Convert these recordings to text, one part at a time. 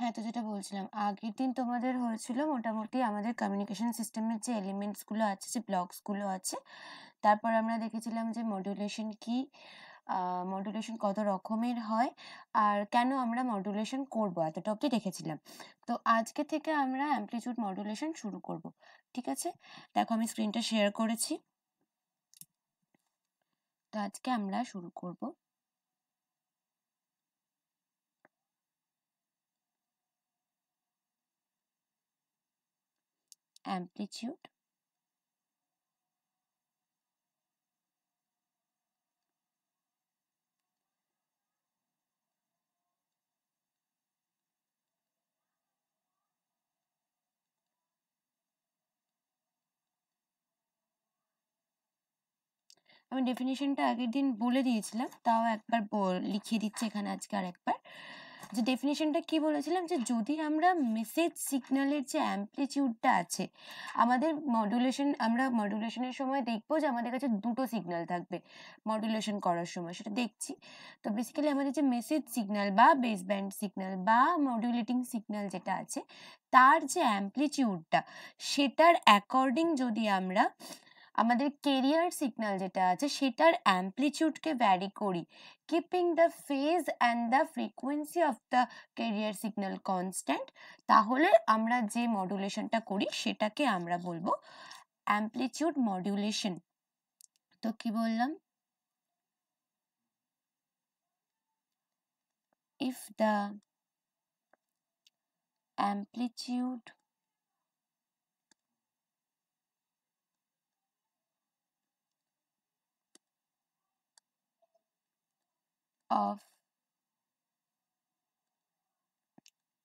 হ্যাঁ, তো যেটা বলছিলাম, আগের দিন তোমাদের হয়েছিল মোটামুটি আমাদের কমিউনিকেশন সিস্টেমের যে এলিমেন্টসগুলো আছে, যে ব্লকসগুলো আছে, তারপর আমরা দেখেছিলাম যে মডুলেশন কি, মডুলেশন কত রকমের হয়, আর কেন আমরা মডুলেশন করব, এতটা অবধি দেখেছিলাম। তো আজকে থেকে আমরা অ্যামপ্লিটিউড মডুলেশন শুরু করব। ঠিক আছে, দেখো আমি স্ক্রিনটা শেয়ার করেছি। তো আজকে আমরা শুরু করব অ্যামপ্লিটিউড আমি ডেফিনেশনটা আগের দিন বলে দিয়েছিলাম, তাও একবার লিখিয়ে দিচ্ছি এখানে আজকে আর একবার। যে ডেফিনেশনটা কি বলেছিলাম, যে যদি আমরা মেসেজ সিগন্যালের যে অ্যামপ্লিটিউডটা আছে, আমরা মডুলেশনের সময় দেখবো যে আমাদের কাছে দুটো সিগন্যাল থাকবে মডুলেশন করার সময়, সেটা দেখছি। তো বেসিক্যালি আমাদের যে মেসেজ সিগন্যাল বা বেস ব্যান্ড সিগন্যাল বা মডুলেটিং সিগন্যাল যেটা আছে, তার যে অ্যামপ্লিটিউডটা, সেটার অ্যাকর্ডিং যদি আমরা আমাদের কেরিয়ার সিগন্যাল যেটা আছে সেটার অ্যামপ্লিটিউডকে ভ্যারি করি, keeping the phase and the frequency of the career signal constant, তাহলে আমরা যে মডুলেশনটা করি সেটাকে আমরা বলবো অ্যামপ্লিটিউড মডুলেশন। তো কি বললাম, if the amplitude of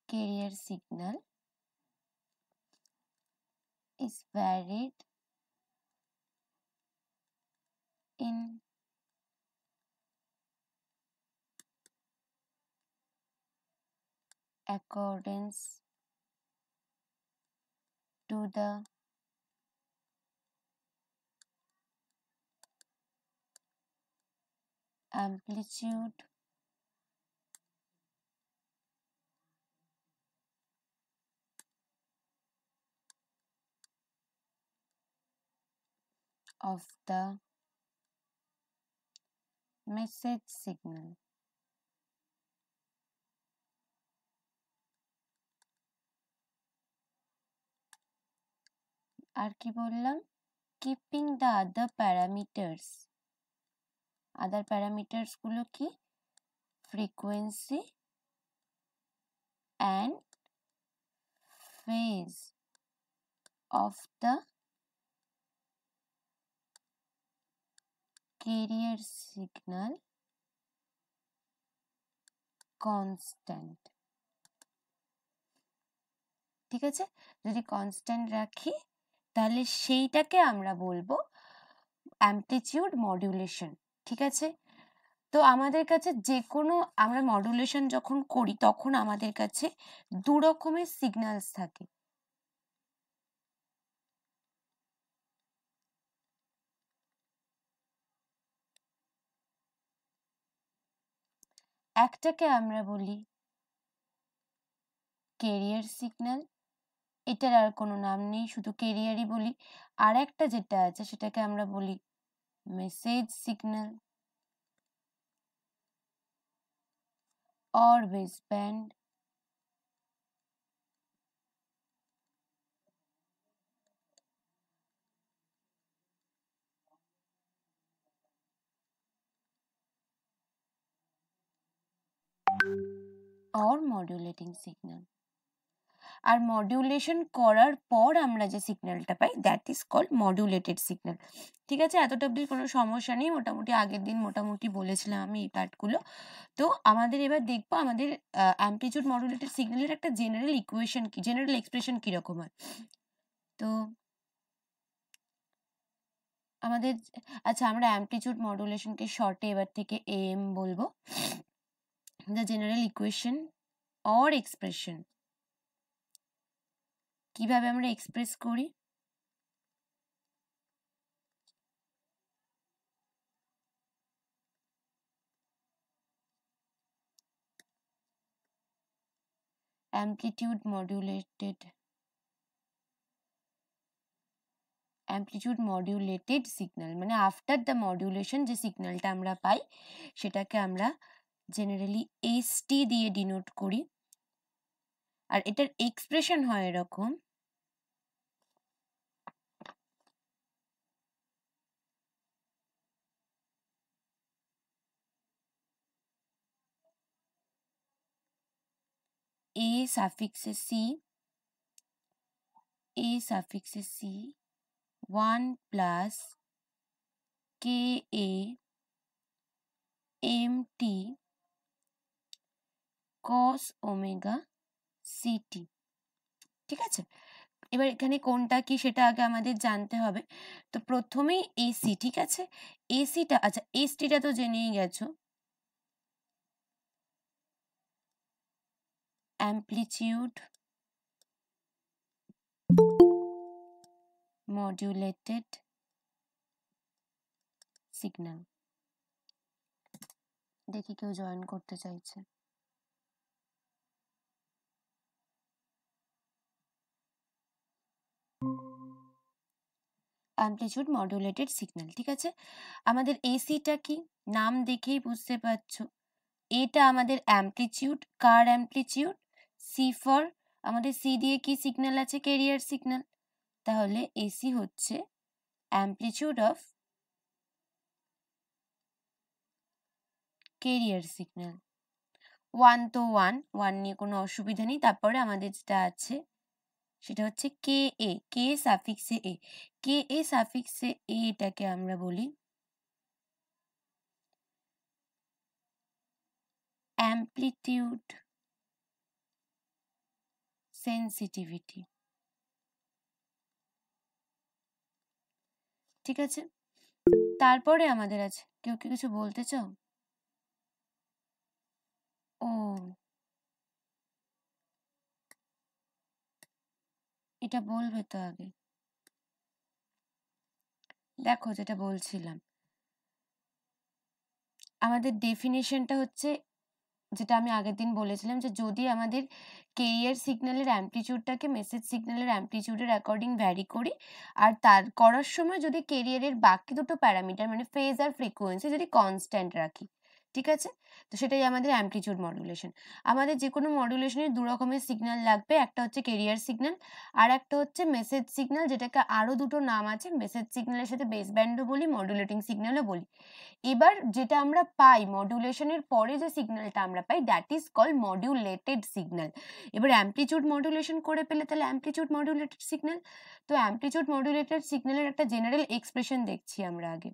carrier signal is varied in accordance to the amplitude of the message signal. আর কি বললাম, কিপিং দ্য আদার প্যারামিটার্স গুলো কি, frequency and phase of the career signal constant. ঠিক আছে, যদি কনস্ট্যান্ট রাখি তাহলে সেইটাকে আমরা বলবো অ্যামপ্লিটিউড মডুলেশন। ঠিক আছে, তো আমাদের কাছে যে কোনো, আমরা মডুলেশন যখন করি তখন আমাদের কাছে দু রকমের সিগন্যালস থাকে। একটাকে আমরা বলি কেরিয়ার সিগন্যাল, এটার আর কোনো নাম নেই, শুধু কেরিয়ারই বলি। আর একটা যেটা আছে সেটাকে আমরা বলি message signal or baseband। or modulating signal। আর মডিউলেশন করার পর আমরা যে সিগন্যালটা পাই that is called modulated signal. ঠিক আছে, এতটা অব্দি কোনো সমস্যা নেই, মোটামুটি আগের দিন মোটামুটি বলেছিলাম আমি এই পার্টগুলো। তো আমাদের এবার দেখবো আমাদের অ্যামপ্লিটিউড মডুলেটেড সিগন্যালের একটা জেনারেল ইকুয়েশন কি, জেনারেল এক্সপ্রেশন কিরকম হয়। তো আমাদের, আচ্ছা, আমরা অ্যামপ্লিটিউড মডুলেশনকে শর্টে এবার থেকে এম বলবো। The general equation or expression, কিভাবে আমরা এক্সপ্রেস করি, অ্যামপ্লিটিউড মডিউলেটেড সিগন্যাল, মানে আফটার দ্য মডিউলেশন যে সিগন্যালটা আমরা পাই সেটাকে আমরা জেনারেলি এসটি দিয়ে ডিনোট করি। আর এটার এক্সপ্রেশন হয় এরকম, a suffix c 1 plus ka mt cos omega ct। ঠিক আছে, এবার এখানে কোনটা কি সেটা আগে আমাদের জানতে হবে। তো প্রথমেই এসি, ঠিক আছে, এসিটা, আচ্ছা এসটিটা তো জেনেই গেছো, অ্যামপ্লিটিউড মডিউলেটেড সিগন্যাল। দেখি কেউ জয়েন করতে চাইছে। অ্যামপ্লিটিউড মডিউলেটেড সিগন্যাল, ঠিক আছে। আমাদের এসিটা কি, নাম দেখেই বুঝতে পারছো, এটা আমাদের অ্যামপ্লিটিউড, কার অ্যামপ্লিটিউড, সি ফর, আমাদের সি দিয়ে কি সিগন্যাল আছে, ক্যারিয়ার সিগন্যাল, তাহলে এসি হচ্ছে অ্যামপ্লিটিউড অফ ক্যারিয়ার সিগন্যাল। 1 তো 1 নিয়ে কোনো অসুবিধা নেই। তারপরে আমাদের যেটা আছে সেটা হচ্ছে কে এ, কে সাফিক্সে এ, কে এ সাফিক্সে এ, এটাকে আমরা বলি অ্যামপ্লিটিউড সেন্সিটিভিটি। ঠিক আছে, তারপরে আমাদের আছে, কেউ কি কিছু বলতে চাও? ও, এটা বলবে তো আগে। দেখো যেটা বলছিলাম, আমাদের ডেফিনেশনটা হচ্ছে, যেটা আমি আগের দিন বলেছিলাম, যে যদি আমাদের ক্যারিয়ার সিগন্যালের অ্যামপ্লিটিউডটাকে মেসেজ সিগন্যালের অ্যামপ্লিটিউডের অ্যাকর্ডিং ভ্যারি করি, আর তার করার সময় যদি ক্যারিয়ারের বাকি দুটো প্যারামিটার মানে ফেজ আর ফ্রিকোয়েন্সি যদি কনস্ট্যান্ট রাখি, ঠিক আছে, তো সেটাই আমাদের অ্যামপ্লিটিউড মডুলেশন। আমাদের যে কোনো মডুলেশনের দু রকমের সিগন্যাল লাগবে, একটা হচ্ছে ক্যারিয়ার সিগন্যাল আর একটা হচ্ছে মেসেজ সিগন্যাল, যেটাকে আরো দুটো নাম আছে, মেসেজ সিগন্যালের সাথে বেস ব্যান্ডও বলি, মডুলেটিং সিগন্যালও বলি। এবার যেটা আমরা পাই মডুলেশনের পরে, যে সিগন্যালটা আমরা পাই, that is called modulated signal. এবার অ্যামপ্লিটিউড মডুলেশন করে পেলে তাহলে অ্যামপ্লিটিউড মডুলেটেড সিগন্যাল। তো অ্যামপ্লিটিউড মডুলেটেড সিগন্যালের একটা জেনারেল এক্সপ্রেশন দেখছি আমরা আগে।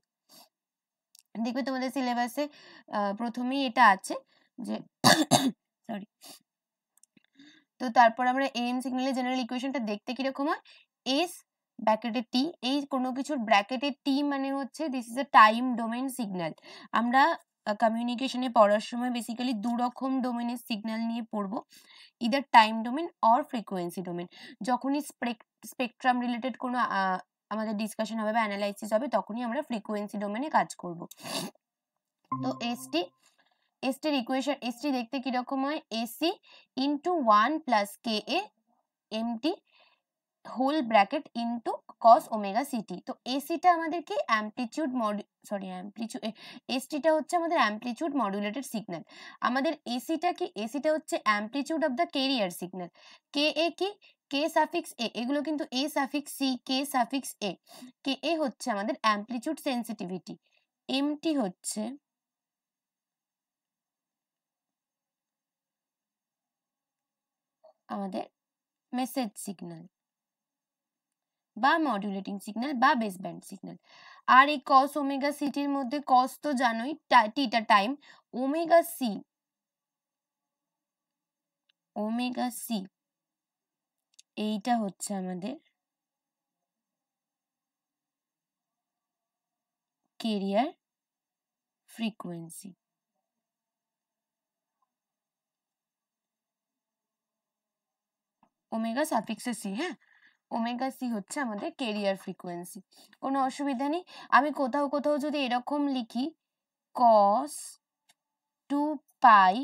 দেখবে তোমাদের সিলেবাসে প্রথমেই এটা আছে যে সরি, তো তারপর আমরা এম সিগন্যালের জেনারেল ইকুয়েশনটা দেখতে কিরকম হয়, এস ব্র্যাকেটে টি, এই কোনো কিছুর ব্র্যাকেটে টি মানে হচ্ছে this is a time domain signal. আমরা কমিউনিকেশনে পড়ার সময় বেসিক্যালি দু রকম ডোমেনের সিগন্যাল নিয়ে পড়বো, either time domain or frequency domain. যখনই স্পেকট্রাম রিলেটেড কোনো আমাদের ডিসকাশন হবে বা অ্যানালাইসিস হবে, তখনই আমরা ফ্রিকোয়েন্সি ডোমেনে কাজ করব। তো এসটির ইকুয়েশন, এসটি দেখতে কিরকম হয়, AC into 1 plus K A MT whole bracket into cos omega CT. তো এসিটা আমাদের কি অ্যামপ্লিটিউড এসটিটা হচ্ছে আমাদের অ্যামপ্লিটিউড মডুলেটেড সিগন্যাল। আমাদের এসিটা কি, এসিটা হচ্ছে amplitude of the carrier signal. K A কি, কে সাফিক্স এ, এগুলো কিন্তু A suffix C, K suffix A, K A হচ্ছে আমাদের অ্যামপ্লিটিউড সেন্সিটিভিটি, এমটি হচ্ছে আমাদের মেসেজ সিগন্যাল বা মডুলেটিং সিগন্যাল বা বেস ব্যান্ড সিগন্যাল। আর এই কস ওমেগা সিটির মধ্যে কস তো জানোই, টিটা টাইম, ওমেগা সি এইটা হচ্ছে আমাদের ক্যারিয়ার ফ্রিকোয়েন্সি। ওমেগা সাফিক্সে সি, হ্যাঁ, ওমেগা সি হচ্ছে আমাদের ক্যারিয়ার ফ্রিকোয়েন্সি। কোনো অসুবিধা নেই। আমি কোথাও কোথাও যদি এরকম লিখি cos 2 পাই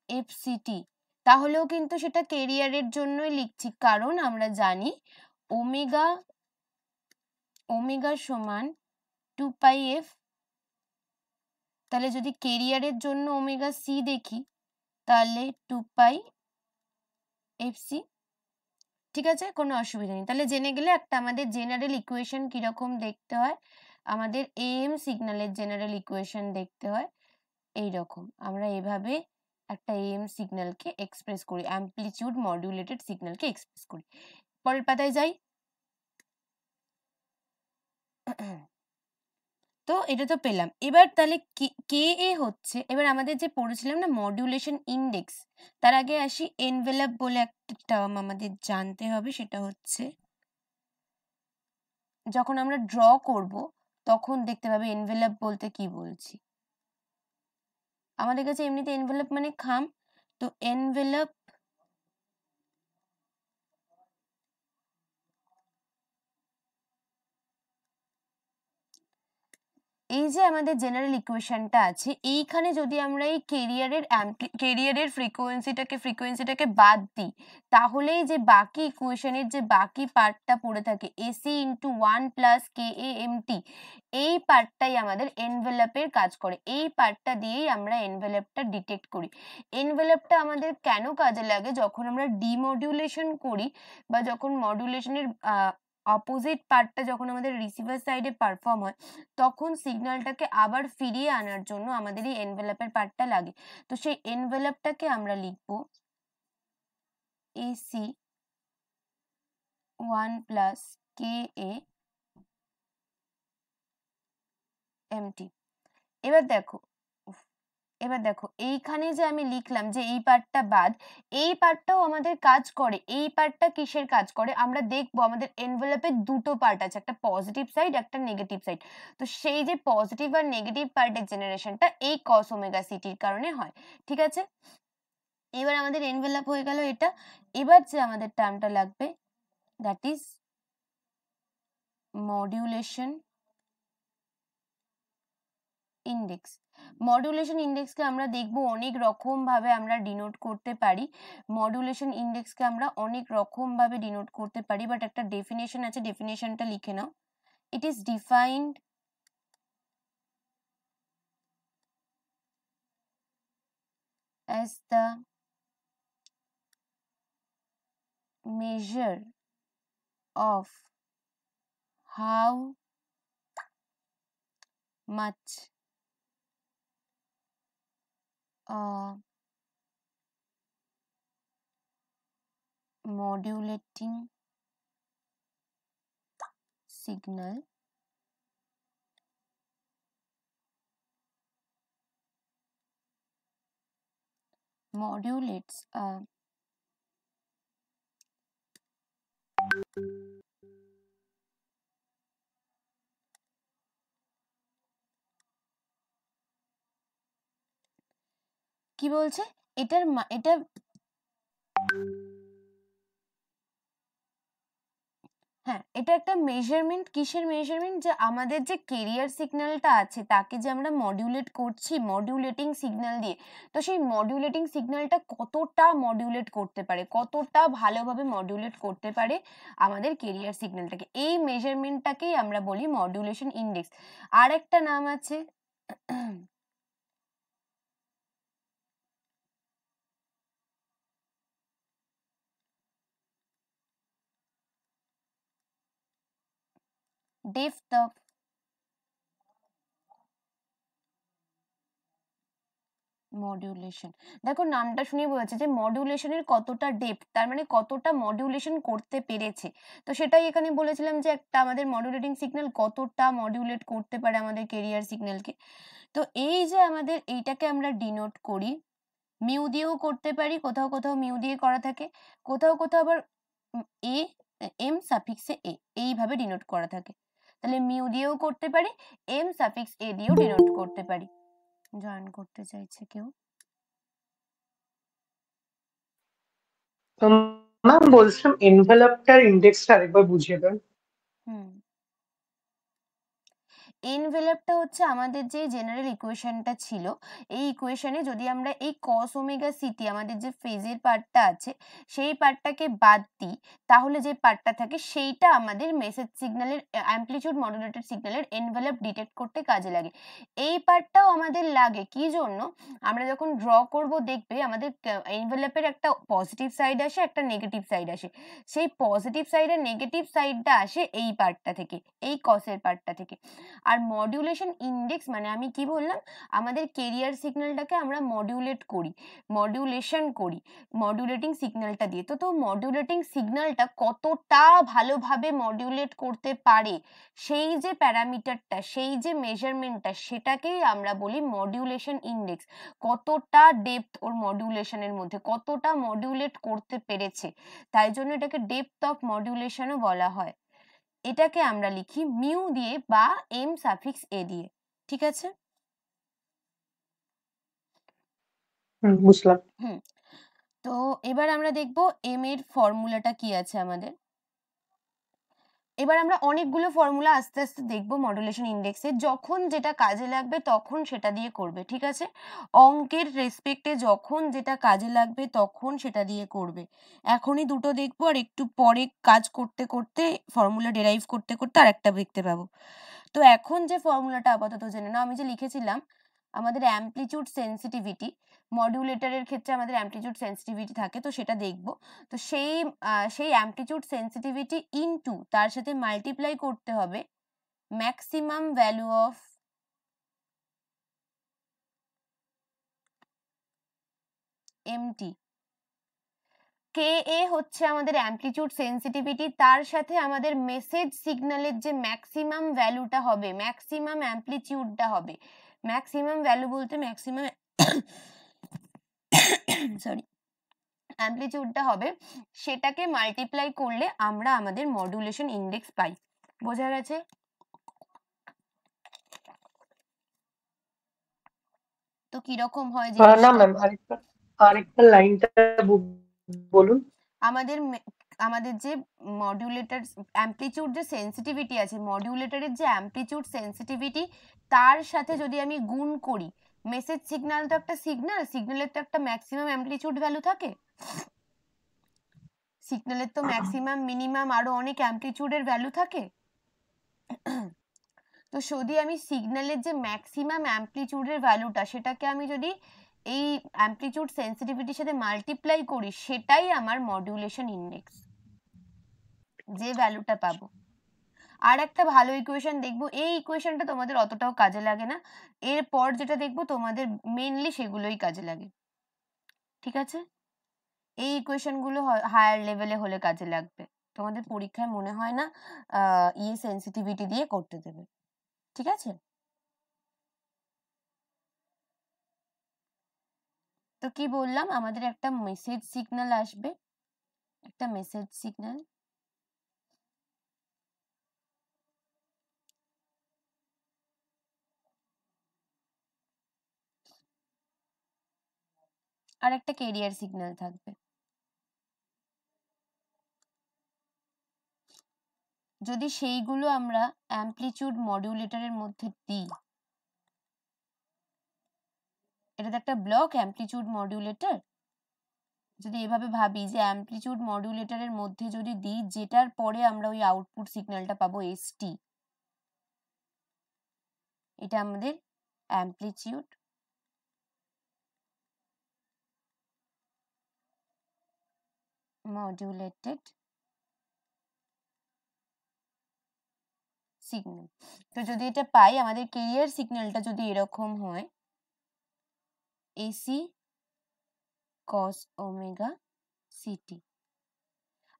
এফসিটি, তাহলেও কিন্তু সেটা কেরিয়ারের জন্যই লিখছি, কারণ আমরা জানি ওমেগা ওমেগা সমান 2πf। তাহলে যদি কেরিয়ারের জন্য ওমেগা সি দেখি তাহলে 2πfc। ঠিক আছে, কোনো অসুবিধা নেই। তাহলে জেনে গেলে একটা আমাদের জেনারেল ইকুয়েশন কিরকম দেখতে হয়, আমাদের এএম সিগন্যালের জেনারেল ইকুয়েশন দেখতে হয় এইরকম। আমরা এভাবে একটা এএম সিগন্যালকে এক্সপ্রেস করি, অ্যাম্পলিটিউড মডুলেটেড সিগন্যালকে এক্সপ্রেস করি। পরের পাতায় যাই। তো এটা তো পেলাম। এবার তাহলে কে এ হচ্ছে, এবার আমাদের যে পড়েছিলাম না মডুলেশন ইন্ডেক্স, তার আগে আসি এনভেলপ বলে একটা টার্ম আমাদের জানতে হবে। সেটা হচ্ছে যখন আমরা ড্র করব তখন দেখতে পাবে এনভেলপ বলতে কি বলছি। আমাদের কাছে এমনিতে এনভেলপ মানে খাম, তো এনভেলপ এই যে আমাদের জেনারেল ইকুয়েশনটা আছে, এইখানে যদি আমরা এই কেরিয়ারের ফ্রিকোয়েন্সিটাকে বাদ দিই, তাহলেই যে বাকি ইকুয়েশনের যে বাকি পার্টটা পড়ে থাকে AC into 1 plus K A M T, এই পার্টটাই আমাদের এনভেলপের কাজ করে। এই পার্টটা দিয়েই আমরা এনভেলপটা ডিটেক্ট করি। এনভেলপটা আমাদের কেন কাজে লাগে, যখন আমরা ডিমডুলেশন করি বা যখন মডুলেশনের অপোজিট পার্টটা যখন আমাদের রিসিভার সাইডে পারফর্ম হয়, তখন সিগন্যালটাকে আবার ফিরিয়ে আনার জন্য আমাদের এই এনভেলপের পার্টটা লাগে। তো সেই এনভেলপটাকে আমরা লিখবো AC 1 plus K A M T. এবার দেখো এইখানে যে আমি লিখলাম যে এই পার্টটা বাদ, এই পার্টটাও আমাদের কাজ করে। এই পার্টটা কিসের কাজ করে আমরা দেখবো। আমাদের এনভেলপের দুটো পার্ট আছে, একটা পজিটিভ সাইড একটা নেগেটিভ সাইড। তো সেই যে পজিটিভ আর নেগেটিভ পার্টের জেনারেশনটা এই কস ওমেগা সিটির কারণে হয়। ঠিক আছে, এবার আমাদের এনভেলপ হয়ে গেল এটা। এবার যে আমাদের টার্মটা লাগবে that is modulation index. Modulation ইন্ডেক্সকে আমরা দেখব অনেক রকম ভাবে আমরা ডিনোট করতে পারি। মডুলেশন ইন্ডেক্সকে আমরা অনেক রকম ভাবে ডিনোট করতে পারি, বাট একটা ডেফিনেশন আছে, ডেফিনেশনটা লিখে নাও। It is defined as the measure of how much modulating signal modulates a কি বলছে এটা হ্যাঁ, এটা একটা মেজারমেন্ট। কিসের মেজারমেন্ট, যে আমাদের যে কেরিয়ার সিগন্যালটা আছে তাকে যে আমরা মডিউলেট করছি মডিউলেটিং সিগন্যাল দিয়ে, তো সেই মডিউলেটিং সিগন্যালটা কতটা মডিউলেট করতে পারে, কতটা ভালোভাবে মডিউলেট করতে পারে আমাদের কেরিয়ার সিগন্যালটাকে, এই মেজারমেন্টটাকেই আমরা বলি মডিউলেশন ইন্ডেক্স। আর একটা নাম আছে ডেপথ অফ মডিউলেশন। দেখো নামটা শুনে বোঝা যে মডিউলেশনের কতটা ডেপথ, তার মানে কতটা মডিউলেশন করতে পেরেছে। তো সেটাই এখানে বলেছিলাম যে একটা আমাদের মডিউলেটিং সিগন্যাল কতটা মডিউলেট করতে পারে আমাদের কেরিয়ার সিগন্যালকে। তো এই যে আমাদের এইটাকে আমরা ডিনোট করি মিউ দিয়েও করতে পারি, কোথাও কোথাও মিউ দিয়ে করা থাকে, কোথাও কোথাও আবার এ এম সাফিক্সে এ এইভাবে ডিনোট করা থাকে। তাহলে মিউ দিয়েও করতে পারি, এম সাফিক্স এ দিয়েও ডিনোট করতে পারি। জয়েন করতে চাইছে কেউ? ম্যাম বলছিলাম এনভেলপটার ইন্ডেক্সটা আরেকবার বুঝিয়ে দেন। এনভেলপটা হচ্ছে আমাদের যে জেনারেল ইকুয়েশনটা ছিল, এই ইকুয়েশনে যদি আমরা এই কস ওমেগা সিটি আমাদের যে ফেজের পার্টটা আছে সেই পার্টটাকে বাদ দিই, তাহলে যে পার্টটা থাকে সেইটা আমাদের মেসেজ সিগন্যালের অ্যামপ্লিটিউড মডুলেটেড সিগন্যালের এনভেলপ ডিটেক্ট করতে কাজে লাগে। এই পার্টটাও আমাদের লাগে কি জন্য, আমরা যখন ড্র করব দেখবে আমাদের এনভেলপের একটা পজিটিভ সাইড আসে, একটা নেগেটিভ সাইড আসে। সেই পজিটিভ সাইডের নেগেটিভ সাইডটা আসে এই পার্টটা থেকে, এই কসের পার্টটা থেকে। আর মডিউলেশন ইন্ডেক্স মানে আমি কি বললাম, আমাদের কেরিয়ার সিগন্যালটাকে আমরা মডিউলেট করি, মডিউলেশন করি মডিউলেটিং সিগন্যালটা দিয়ে। তো মডিউলেটিং সিগন্যালটা কতটা ভালোভাবে মডিউলেট করতে পারে, সেই যে প্যারামিটারটা, সেই যে মেজারমেন্টটা, সেটাকেই আমরা বলি মডিউলেশন ইন্ডেক্স। কতটা ডেপথ ওর মডিউলেশনের মধ্যে, কতটা মডিউলেট করতে পেরেছে, তাই জন্য এটাকে ডেপথ অফ মডিউলেশনও বলা হয়। এটাকে আমরা লিখি মিউ দিয়ে বা এম সাফিক্স এ দিয়ে। ঠিক আছে? বুঝলাম। তো এবার আমরা দেখব এম এর ফর্মুলাটা কি আছে আমাদের। এবার আমরা অনেকগুলো ফর্মুলা আস্তে আস্তে দেখবো মডুলেশন ইন্ডেক্সে, যখন যেটা কাজে লাগবে তখন সেটা দিয়ে করবে। ঠিক আছে? অঙ্কের রেসপেক্টে যখন যেটা কাজে লাগবে তখন সেটা দিয়ে করবে। এখনই দুটো দেখবো, আর একটু পরে কাজ করতে করতে ফর্মুলা ডেরাইভ করতে করতে আর একটা দেখতে পাবো। তো এখন যে ফর্মুলাটা আপাতত জেনে নাও, আমি যে লিখেছিলাম আমাদের অ্যামপ্লিটিউড সেন্সিটিভিটি, মডিউলেটরের ক্ষেত্রে আমাদের অ্যামপ্লিটিউড সেন্সিটিভিটি থাকে, তো সেটা দেখব। তো সেই অ্যামপ্লিটিউড সেন্সিটিভিটি ইনটু তার সাথে মাল্টিপ্লাই করতে হবে maximum value of MT. K A হচ্ছে আমাদের অ্যামপ্লিটিউড সেন্সিটিভিটি, তার সাথে আমাদের মেসেজ সিগন্যালের যে ম্যাক্সিমাম ভ্যালুটা হবে, ম্যাক্সিমাম অ্যামপ্লিটিউডটা হবে। ম্যাক্সিমাম ভ্যালু বলতে ম্যাক্সিমাম সরি অ্যামপ্লিটিউডটা হবে, সেটাকে মাল্টিপ্লাই করলে আমরা আমাদের মডুলেশন ইন্ডেক্স পাই। বোঝা গেছে? তো কিরকম হয় না জিনিসটা? ম্যাম, আরেকটা লাইনটা বলুন। আমাদের যে মডিউলেটর অ্যামপ্লিটিউড যে সেন্সিটিভিটি আছে, মডিউলেটরের যে অ্যামপ্লিটিউড সেন্সিটিভিটি, তার সাথে যদি আমি গুণ করি, মেসেজ সিগন্যাল তো একটা সিগন্যাল, সিগন্যালের তো একটা ম্যাক্সিমাম অ্যামপ্লিটিউড ভ্যালু থাকে, সিগন্যালের তো ম্যাক্সিমাম মিনিমাম আরো অনেক অ্যামপ্লিটিউডের ভ্যালু থাকে। তো যদি আমি সিগন্যালের যে ম্যাক্সিমাম অ্যামপ্লিটিউডের ভ্যালুটা, সেটাকে আমি যদি এই অ্যামপ্লিটিউড সেন্সিটিভিটির সাথে মাল্টিপ্লাই করি, সেটাই আমার মডিউলেশন ইন্ডেক্স, যে ভ্যালুটা পাবো। আর একটা ভালো ইকুয়েশন দেখবো, এই ইকুয়েশনটা তোমাদের অতটাও কাজে লাগে না, এরপর যেটা দেখবো তোমাদের মেইনলি সেগুলোই কাজে লাগে। ঠিক আছে? এই ইকুয়েশন গুলো হায়ার লেভেলে হলে কাজে লাগবে, তোমাদের পরীক্ষায় মনে হয় না ইয়ে সেন্সিটিভিটি দিয়ে করতে দেবে। ঠিক আছে? তো কি বললাম, আমাদের একটা মেসেজ সিগন্যাল আসবে, একটা মেসেজ সিগন্যাল, আর একটা ক্যারিয়ার সিগন্যাল থাকবে। যদি সেইগুলো আমরা অ্যামপ্লিটিউড মডিউলেটরের মধ্যে দিই, এটা তো একটা ব্লক অ্যামপ্লিটিউড মডিউলেটর, যদি এভাবে ভাবি যে অ্যামপ্লিটিউড মডিউলেটরের মধ্যে যদি দিই, যেটার পরে আমরা ওই আউটপুট সিগন্যালটা পাবো এসটি, এটা আমাদের অ্যামপ্লিটিউড মডিউলেটেড সিগন্যাল। তো যদি এটা পাই, আমাদের ক্যারিয়ার সিগন্যালটা যদি এরকম হয় এসি কস ওমেগা সিটি,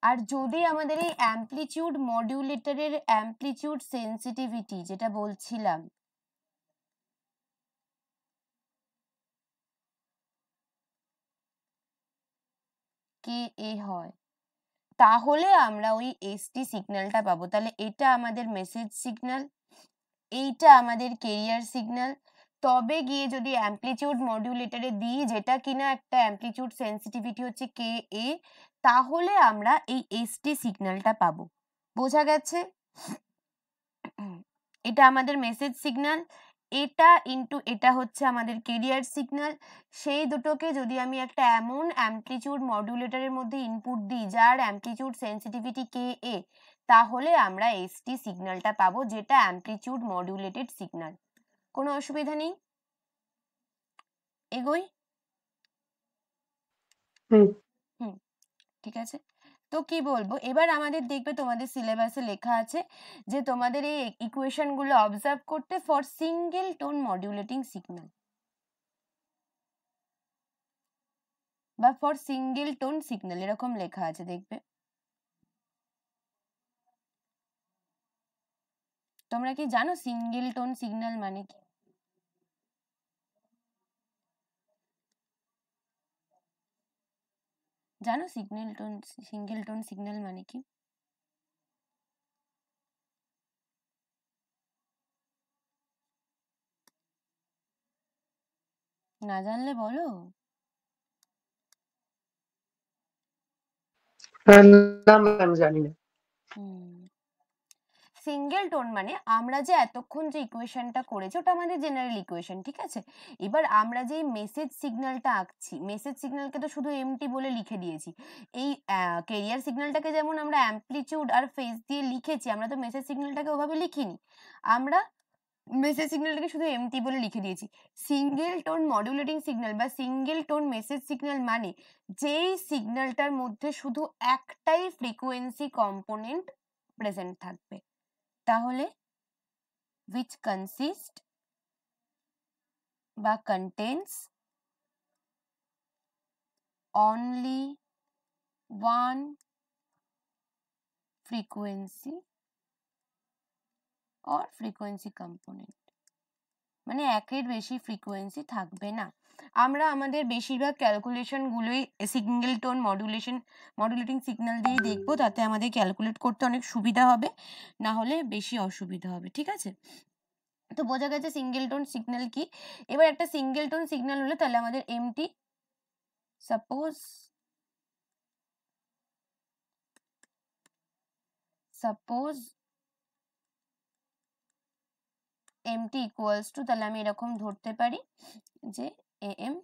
আর যদি আমাদের এই অ্যামপ্লিটিউড মডিউলেটরের অ্যামপ্লিটিউড সেন্সিটিভিটি যেটা বলছিলাম, কে এ হয়, তাহলে আমরা ওই এসটি সিগন্যালটা পাবো। তাহলে এটা আমাদের মেসেজ সিগন্যাল, এইটা আমাদের ক্যারিয়ার সিগন্যাল। তবে গিয়ে যদি অ্যামপ্লিটিউড মডিউলেটরে দিই, যেটা কিনা একটা অ্যামপ্লিটিউড সেন্সিটিভিটি হচ্ছে কে এ, তাহলে আমরা এই এসটি সিগন্যালটা পাবো। বোঝা গেছে? এটা আমাদের মেসেজ সিগন্যাল, এটা ইনটু এটা হচ্ছে আমাদের কেরিয়ার সিগন্যাল। সেই দুটোকে যদি আমি একটা এমন অ্যামপ্লিটিউড মডুলেটরের মধ্যে ইনপুট দিই যার অ্যামপ্লিটিউড সেন্সিটিভিটি কে এ, তাহলে আমরা এসটি সিগন্যালটা পাবো, যেটা অ্যামপ্লিটিউড মডুলেটেড সিগন্যাল। কোনো অসুবিধা নেই, এগোই। হুম ঠিক আছে, তো কি বলবো এবার আমাদের দেখবে তোমাদের সিলেবাসে লেখা আছে যে তোমাদের এই ইকুয়েশন গুলো অবজার্ভ করতে for single tone modulating signal বা ফর সিঙ্গেল টোন সিগন্যাল এরকম লেখা আছে, দেখবে। তোমরা কি জানো সিঙ্গেল টোন সিগন্যাল মানে কি? জানো সিঙ্গেল টোন সিগন্যাল মানে কি? না জানলে বলো। না ম্যাম, জানি না। সিঙ্গেল টোন মানে আমরা যে এতক্ষণ যে ইকুয়েশনটা করেছি ওটা আমাদের জেনারেল ইকুয়েশন, ঠিক আছে। এবার আমরা যে মেসেজ সিগন্যালটা আঁকছি, মেসেজ সিগন্যালকে তো শুধু এমটি বলে লিখে দিয়েছি। এই কেরিয়ার সিগন্যালটাকে যেমন আমরা অ্যামপ্লিটিউড আর ফেজ দিয়ে লিখেছি, আমরা তো মেসেজ সিগন্যালটাকে ওভাবে লিখিনি। আমরা মেসেজ সিগন্যালটাকে শুধু এমটি বলে লিখে দিয়েছি। সিঙ্গেল টোন মডুলেটিং সিগন্যাল বা সিঙ্গেল টোন মেসেজ সিগন্যাল মানে যেই সিগন্যালটার মধ্যে শুধু একটাই ফ্রিকোয়েন্সি কম্পোনেন্ট প্রেজেন্ট থাকবে, তাহলে which consist বা contains only one frequency or frequency component, মানে একের বেশি ফ্রিকোয়েন্সি থাকবে না। আমরা আমাদের বেশিরভাগ ক্যালকুলেশন গুলোই সিঙ্গেল টোন মডুলেটিং সিগন্যাল দিয়ে দেখবো, তাতে আমাদের ক্যালকুলেট করতে অনেক সুবিধা হবে, না হলে বেশি অসুবিধা হবে, ঠিক আছে। তো বোঝা গেছে সিঙ্গেল টোন সিগন্যাল কি। এবার একটা সিঙ্গেল টোন সিগন্যাল হলো তাহলে আমাদের MT, suppose MT equals to, তাহলে আমি এরকম ধরতে পারি যে এম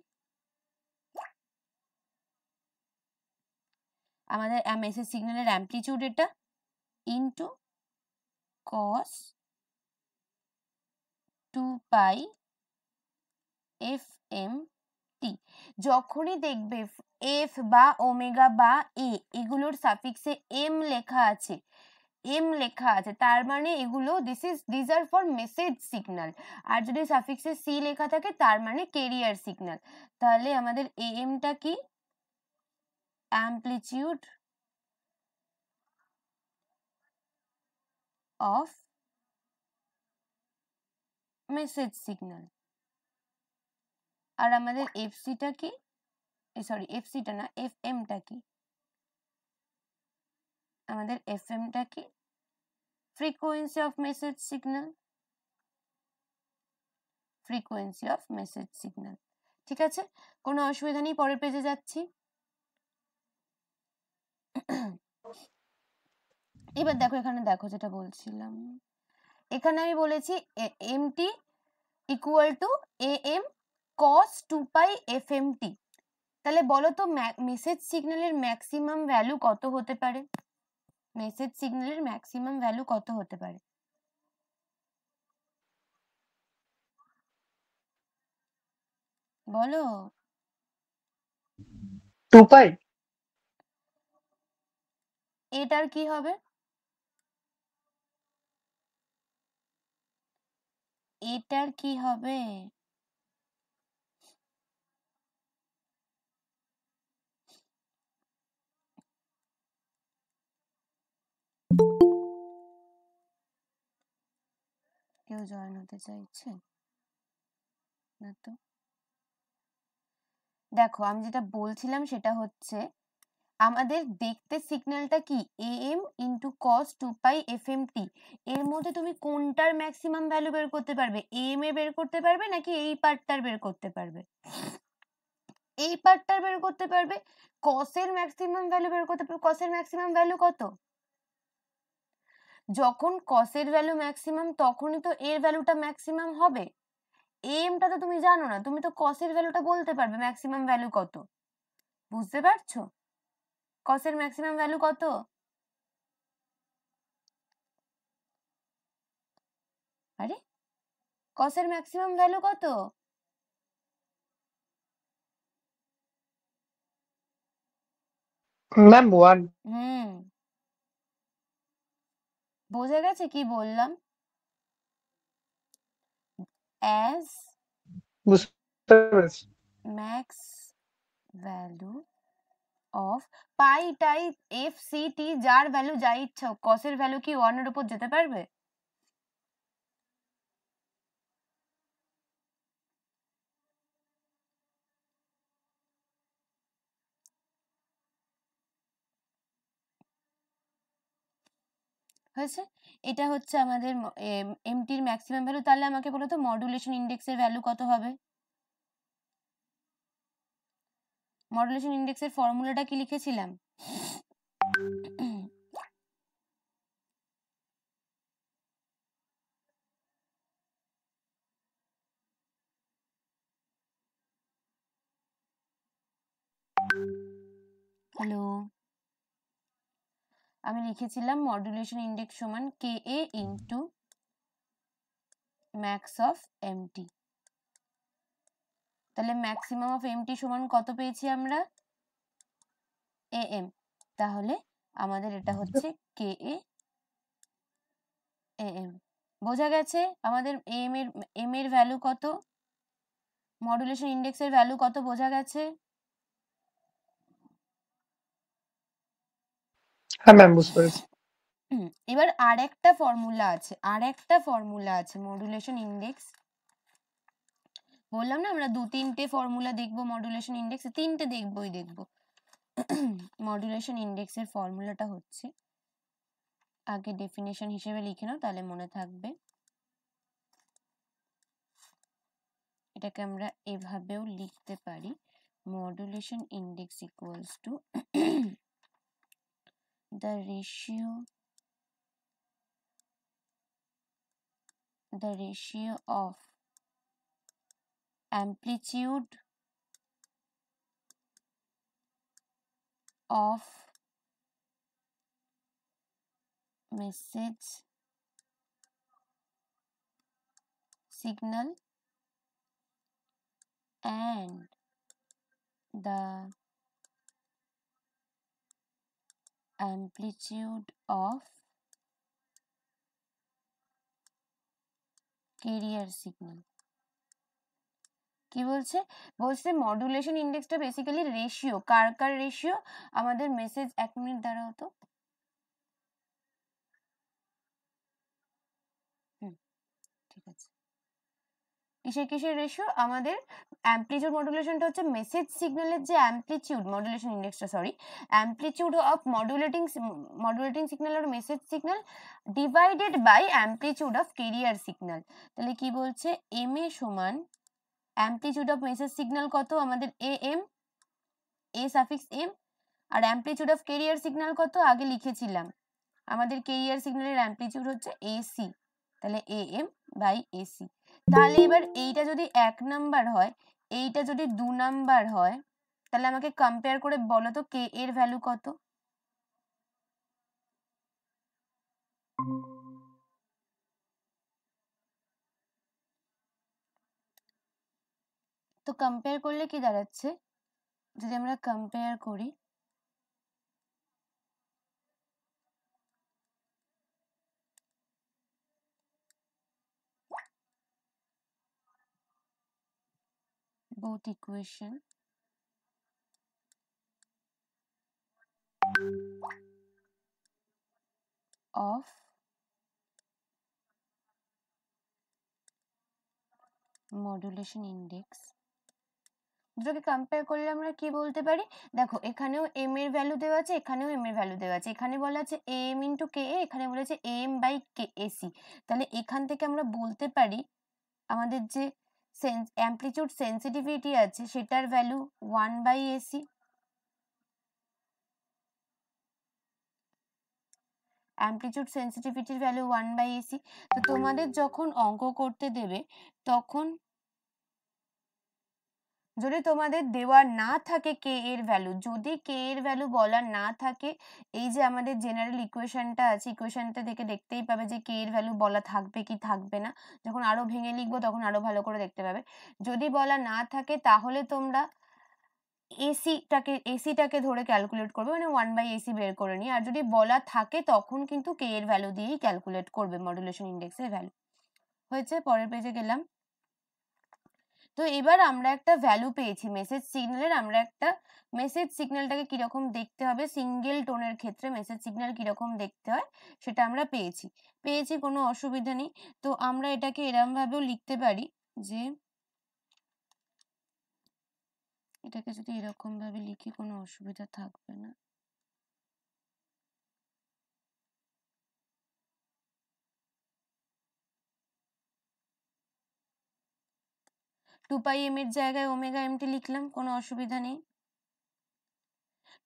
আমাদের মেসেজ সিগন্যালের অ্যামপ্লিটিউড এটা ইনটু কস 2 পাই এফ এম টি। যখনই দেখবে এফ বা ওমেগা বা এ এগুলোর সাফিক্সে এম লেখা আছে, তার মানে এগুলো this are for message signal. আর যদি সাফিক্সে সি লেখা থাকে তার মানে কেরিয়ার সিগন্যাল। তাহলে আমাদের এমটা কি? amplitude of message signal। আর আমাদের এফসিটা কি? সরি, এফসিটা না, এফএমটা কি? আমাদের এফএমটা কি? Frequency of message signal, frequency of message signal. ঠিক আছে, কোনো অসুবিধা নেই, পরের পেজে যাচ্ছি। এবার দেখো, এখানে দেখো যেটা বলছিলাম, এখানে আমি বলেছি MT equal to A M cos 2 pi F M T. তাহলে বলো তো মেসেজ সিগন্যালের ম্যাক্সিমাম ভ্যালু কত হতে পারে? মেসেজ সিগন্যালের ম্যাক্সিমাম ভ্যালু কত হতে পারে বলো? 2 পাই। এটার কি হবে? এটার কি হবে? কেউ জয়েন হতে চাইছে না তো? দেখো, আমি যেটা বলছিলাম সেটা হচ্ছে আমাদের দেখতে সিগন্যালটা কি am into cos 2 pi F M T. এর মধ্যে তুমি কোনটার ম্যাক্সিমাম ভ্যালু বের করতে পারবে? am এ বের করতে পারবে নাকি এই পার্টটার বের করতে পারবে? এই পার্টটার বের করতে পারবে। কসের ম্যাক্সিমাম ভ্যালু বের করতে পারবে। কসের ম্যাক্সিমাম ভ্যালু কত? যখন কসের ভ্যালু ম্যাক্সিমাম তখনই তো এর ভ্যালুটা ম্যাক্সিমাম হবে। এমটা তো তুমি জানো না, তুমি তো কসের ভ্যালুটা বলতে পারবে ম্যাক্সিমাম ভ্যালু কত। বুঝতে পারছো? কসের ম্যাক্সিমাম ভ্যালু কত? আরে কসের ম্যাক্সিমাম ভ্যালু কত? ম্যাম 1। হুম, বোঝা গেছে কি বললাম? অ্যাজ বুঝতে পেরেছি। ম্যাক্স ভ্যালু অফ পাই টাই এফ সি টি, যার ভ্যালু যা ইচ্ছা, কসের ভ্যালু কি 1 এর উপর যেতে পারবে? হয়েছে? এটা হচ্ছে আমাদের এমটির ম্যাক্সিমাম ভ্যালু। তাহলে আমাকে বলো তো মডুলেশন ইন্ডেক্সের ভ্যালু কত হবে? মডুলেশন ইন্ডেক্সের ফর্মুলাটা কি লিখেছিলাম? হ্যালো, আমি লিখেছিলাম মডুলেশন ইন্ডেক্স সমান K A into max of MT. তাহলে ম্যাক্সিমাম অফ এমটি সমান কত পেয়েছি আমরা? A M. তাহলে আমাদের এটা হচ্ছে কে এ এম। বোঝা গেছে আমাদের এম এর ভ্যালু কত, মডুলেশন ইন্ডেক্সের ভ্যালু কত বোঝা গেছে? হ্যাঁ ম্যাম, বুঝতে পেরেছি। এবার আর একটা ফর্মুলা আছে মডুলেশন ইন্ডেক্স। বললাম না আমরা 2-3টে ফর্মুলা দেখবো মডুলেশন ইন্ডেক্স, 3টে দেখবই দেখবো। মডুলেশন ইন্ডেক্সের ফর্মুলাটা হচ্ছে, আগে ডেফিনেশন হিসেবে লিখে নাও তাহলে মনে থাকবে। এটাকে আমরা এভাবেও লিখতে পারি, modulation index equals to the ratio of amplitude of message signal and the amplitude of carrier signal। কি বলছে? বলছে মডুলেশন ইন্ডেক্সটা বেসিক্যালি রেশিও, কার রেশিও? আমাদের মেসেজ, 1 মিনিট দাঁড়াও তো। ঠিক আছে, কিসের রেশিও? আমাদের অ্যামপ্লিটিউড মডুলেশনটা হচ্ছে মেসেজ সিগন্যালের যে অ্যামপ্লিটিউড, মডুলেশন ইন্ডেক্সটা sorry, amplitude of modulating signal আর message signal divided by amplitude of carrier signal. তাহলে কি বলছে? এম এ সমান অ্যামপ্লিটিউড অফ মেসেজ সিগন্যাল কত? আমাদের A M, A suffix M. আর অ্যামপ্লিটিউড অফ ক্যারিয়ার সিগন্যাল কত? আগে লিখেছিলাম, আমাদের ক্যারিয়ার সিগন্যালের অ্যামপ্লিটিউড হচ্ছে এসি, তাহলে এ এম বাই এসি। তাহলে এবার এইটা যদি 1 নাম্বার হয়, এইটা যদি 2 নাম্বার হয়, তাহলে আমাকে কম্পেয়ার করে বলো তো কে এর ভ্যালু কত? তো কম্পেয়ার করলে কি দাঁড়াচ্ছে? যদি আমরা কম্পেয়ার করি, both equation of modulation index, দুটোকে কম্পেয়ার করলে আমরা কি বলতে পারি? দেখো এখানেও এম এর ভ্যালু দেওয়া আছে, এখানেও এম এর ভ্যালু দেওয়া আছে। এখানে বলা আছে এম ইন্টু কে এ, এখানে বলা আছে এম বাই কে এসি। তাহলে এখান থেকে আমরা বলতে পারি আমাদের যে অ্যামপ্লিটিউড সেন্সিটিভিটি আছে সেটার ভ্যালু 1 বাই এসি। অ্যামপ্লিটিউড সেন্সিটিভিটির ভ্যালু 1/AC। তো তোমাদের যখন অঙ্ক করতে দেবে তখন যদি তোমাদের দেওয়া না থাকে কে এর ভ্যালু, যদি কে এর ভ্যালু বলা না থাকে, এই যে আমাদের জেনারেল ইকুয়েশনটা আছে, ইকুয়েশনটা থেকে দেখতেই পাবে যে কে এর ভ্যালু বলা থাকবে কি থাকবে না। যখন আরো ভেঙে লিখবো তখন আরো ভালো করে দেখতে পাবে। যদি বলা না থাকে তাহলে তোমরা এসিটাকে ধরে ক্যালকুলেট করবে, মানে 1/AC বের করে নিয়ে। আর যদি বলা থাকে তখন কিন্তু কে এর ভ্যালু দিয়েই ক্যালকুলেট করবে মডুলেশন ইন্ডেক্সের ভ্যালু। হয়েছে, পরের পেজে গেলাম। তো এবার আমরা একটা ভ্যালু পেয়েছি মেসেজ সিগন্যালের। আমরা একটা মেসেজ সিগন্যালটাকে কিরকম দেখতে হবে, সিঙ্গেল টোনের ক্ষেত্রে মেসেজ সিগন্যাল কিরকম দেখতে হয় সেটা আমরা পেয়েছি, কোনো অসুবিধা নেই। তো আমরা এটাকে এরম ভাবেও লিখতে পারি যে, এটাকে যদি এরকম ভাবে লিখি কোনো অসুবিধা থাকবে না। টু পাই এম এর জায়গায় ওমেগা এমটি লিখলাম, কোনো অসুবিধা নেই।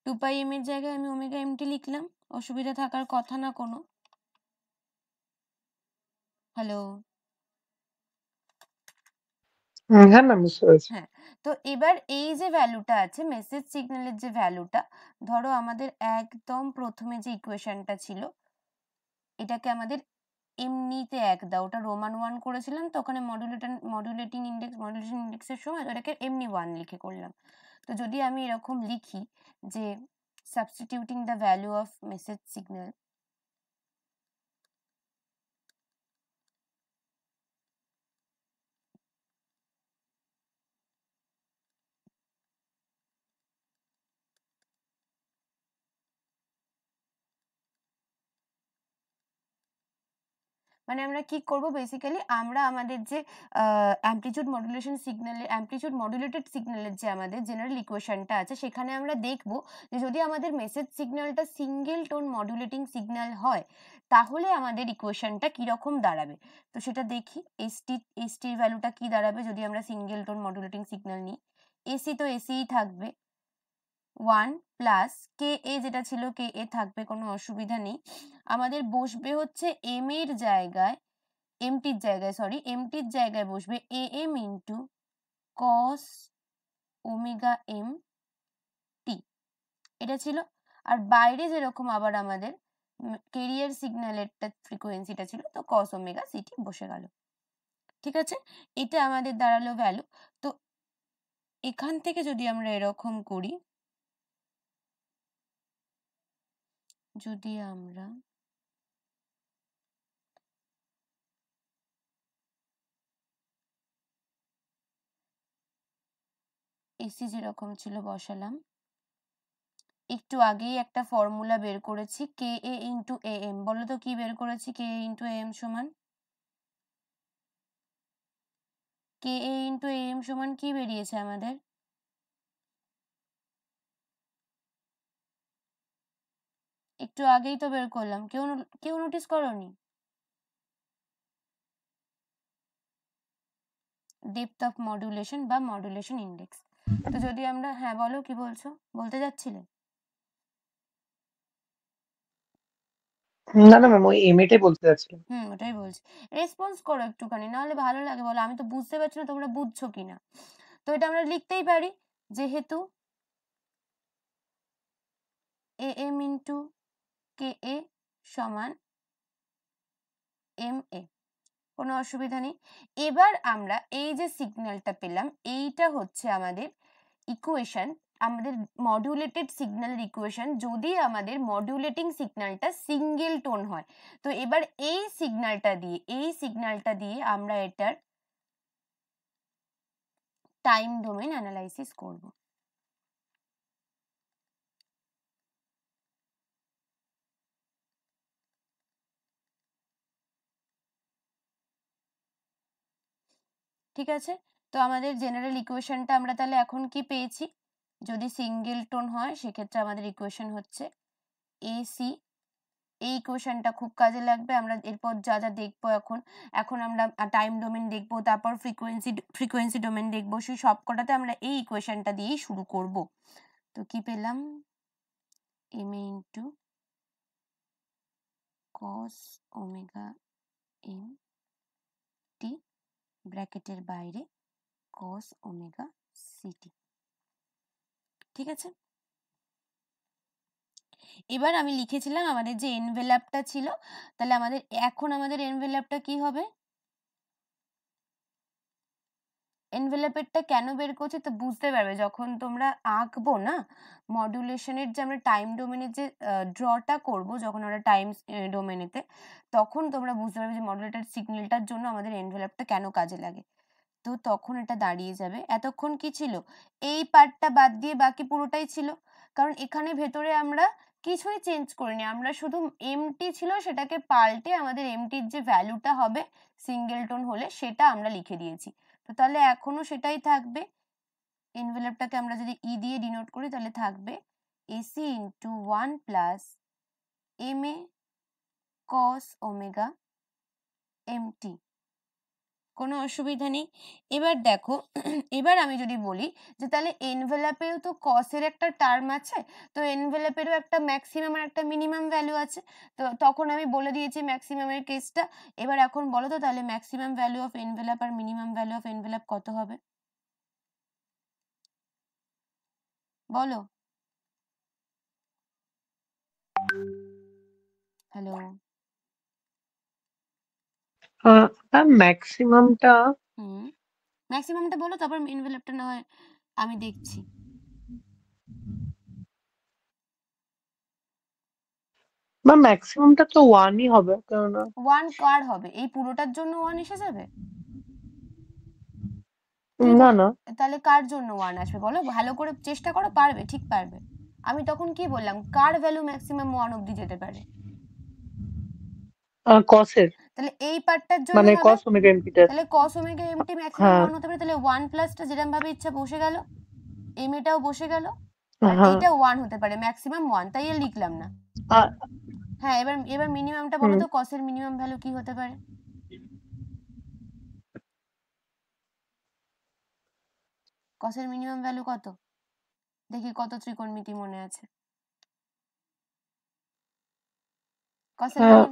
2π m এর জায়গায় আমি ওমেগা এমটি লিখলাম, অসুবিধা থাকার কথা না কোনো। হ্যালো, হ্যাঁ ম্যাম বুঝতে পেরেছি। হ্যাঁ। তো এবার এই যে ভ্যালুটা আছে মেসেজ সিগন্যালের, যে ভ্যালুটা, ধরো আমাদের একদম প্রথমে যে ইকুয়েশনটা ছিল এটাকে আমাদের এমনিতে এক দাও, ওটা রোমান 1 করেছিলাম, তো ওখানে মডুলেশন ইন্ডেক্সের সময় ওটাকে এমনি 1 লিখে করলাম। তো যদি আমি এরকম লিখি যে substituting the value of message signal, মানে আমরা কি করব, বেসিক্যালি আমরা আমাদের যে অ্যামপ্লিটিউড মডুলেটেড সিগন্যালের যে আমাদের জেনারেল ইকুয়েশনটা আছে সেখানে আমরা দেখব যে যদি আমাদের মেসেজ সিগন্যালটা সিঙ্গেল টোন মডুলেটিং সিগন্যাল হয় তাহলে আমাদের ইকুয়েশনটা কিরকম দাঁড়াবে। তো সেটা দেখি, এসটির ভ্যালুটা কি দাঁড়াবে যদি আমরা সিঙ্গেল টোন মডুলেটিং সিগন্যাল নিই। এসি তো এসিই থাকবে, 1 প্লাস কে এ যেটা ছিল কে এ থাকবে, কোনো অসুবিধা নেই। আমাদের বসবে হচ্ছে এম এর জায়গায়, এমটির জায়গায় বসবে A M into cos omega M T, এটা ছিল। আর বাইরে যেরকম আবার আমাদের কেরিয়ার সিগন্যালের ফ্রিকোয়েন্সিটা ছিল, তো কস ওমেগা সিটি বসে গেল। ঠিক আছে, এটা আমাদের দাঁড়ালো ভ্যালু। তো এখান থেকে যদি আমরা এরকম করি, যদি আমরা এসি যেরকম ছিল বসালাম, একটু আগেই একটা ফর্মুলা বের করেছি কে এ ইন্টু এ এম, বলো তো কি বের করেছি, কে এ ইন্টু এ এম সমান, K A into A M সমান কি বেরিয়েছে আমাদের, একটু আগেই তো বের করলাম, কেউ নোটিস করোনি? ডেপথ অফ মডুলেশন বা মডুলেশন ইন্ডেক্স। তো যদি আমরা, হ্যাঁ বলো কি বলছো, বলতে যাচ্ছিলে? না না ম্যাম, ওই এমএটাই বলতে যাচ্ছিলাম। ওটাই বলছি, রেসপন্স করো একটুখানি, নাহলে ভালো লাগে বলো, আমি তো বুঝতে পারছি না তোমরা বুঝছো কিনা। তো এটা আমরা লিখতেই পারি যেহেতু এ এম ইন্টু কে এ সমান এম এ, কোনো অসুবিধা নেই। এবার আমরা এই যে সিগন্যালটা পেলাম, এইটা হচ্ছে আমাদের ইকুয়েশন, আমাদের মডুলেটেড সিগন্যালের ইকুয়েশন, যদি আমাদের মডুলেটিং সিগন্যালটা সিঙ্গেল টোন হয়। তো এবার এই সিগন্যালটা দিয়ে আমরা এটার টাইম ডোমেন অ্যানালাইসিস করব। ঠিক আছে, তো আমাদের জেনারেল ইকুয়েশনটা আমরা তাহলে এখন কি পেয়েছি, যদি সিঙ্গেল টোন হয় সেক্ষেত্রে আমাদের ইকুয়েশন হচ্ছে এসি। এই ইকুয়েশনটা খুব কাজে লাগবে, আমরা এরপর যা যা দেখবো, এখন আমরা টাইম ডোমেন দেখবো, তারপর ফ্রিকোয়েন্সি ডোমেন দেখবো, সেই সবকটাতে আমরা এই ইকুয়েশনটা দিয়েই শুরু করব। তো কি পেলাম, M A into cos omega M T ব্র্যাকেটের বাইরে cos ওমেগা সিটি। ঠিক আছে, এবার আমি লিখেছিলাম আমাদের যে এনভেলাপটা ছিল, তাহলে আমাদের এখন আমাদের এনভেলাপটা কি হবে? এনভেলাপেরটা কেন বের করছি তো বুঝতে পারবে যখন তোমরা আঁকবো না মডুলেশনের, যে আমরা টাইম ডোমেনের যে ড্রটা করব যখন আমরা টাইম ডোমেনেতে, তখন তোমরা বুঝতে পারবে যে মডুলেটেড সিগন্যালটার জন্য আমাদের এনভেলাপটা কেন কাজে লাগে। তো তখন এটা দাঁড়িয়ে যাবে, এতক্ষণ কি ছিল এই পার্টটা বাদ দিয়ে বাকি পুরোটাই ছিল, কারণ এখানে ভেতরে আমরা কিছুই চেঞ্জ করিনি, আমরা শুধু এমটি ছিল সেটাকে পাল্টে আমাদের এমটির যে ভ্যালুটা হবে সিঙ্গেলটন হলে সেটা আমরা লিখে দিয়েছি। তো তাহলে এখনো সেটাই থাকবে, এনভেলপটাকে আমরা যদি ই দিয়ে ডিনোট করি তাহলে থাকবে এসি ইন্টু 1 প্লাস এম এ কস ওমেগা এমটি। কোনো অসুবিধা নেই। এবার দেখো এবার আমি যদি বলি যে তাহলে এনভেলাপেও তো কসের একটা টার্ম আছে, তো এনভেলাপেরও একটা ম্যাক্সিমাম আর একটা মিনিমাম ভ্যালু আছে, তো তখন আমি বলে দিয়েছি ম্যাক্সিমামের কেসটা। এবার এখন বলো তো তাহলে ম্যাক্সিমাম ভ্যালু অফ এনভেলাপ আর মিনিমাম ভ্যালু অফ এনভেলাপ কত হবে? বলো। হ্যালো, ম্যাম ম্যাক্সিমামটা ম্যাক্সিমামটা বলো, তারপর এনভেলাপটা না হয় আমি দেখছি। ম্যাম ম্যাক্সিমামটা তো 1ই হবে, কারণ 1 কার হবে? এই পুরোটার জন্য 1 এসে যাবে? না না, তাহলে কার জন্য 1 আসবে বলো, ভালো করে চেষ্টা করো, পারবে, ঠিক পারবে। আমি তখন কি বললাম, কার ভ্যালু ম্যাক্সিমাম 1 অবধি যেতে পারে? কসের, তাহলে এই পার্টটার জন্য মানে হবে, কস ওমেগা এমপিটার। তাহলে cos ওমেগা এমটি ম্যাক্সিমাম হ্যাঁ 1 হতে পারে, তাহলে 1 প্লাসটা যেরকম ভাবে ইচ্ছা বসে গেল, এম এটাও বসে গেল, আর হ্যাঁ এটা 1 হতে পারে ম্যাক্সিমাম 1, তাই আর লিখলাম না। হ্যাঁ, এবার মিনিমামটা বলো তো, cos এর মিনিমাম ভ্যালু কি হতে পারে? cos এর মিনিমাম ভ্যালু কত? দেখি কত ত্রিকোণমিতি মনে আছে। cos এর মিনিমাম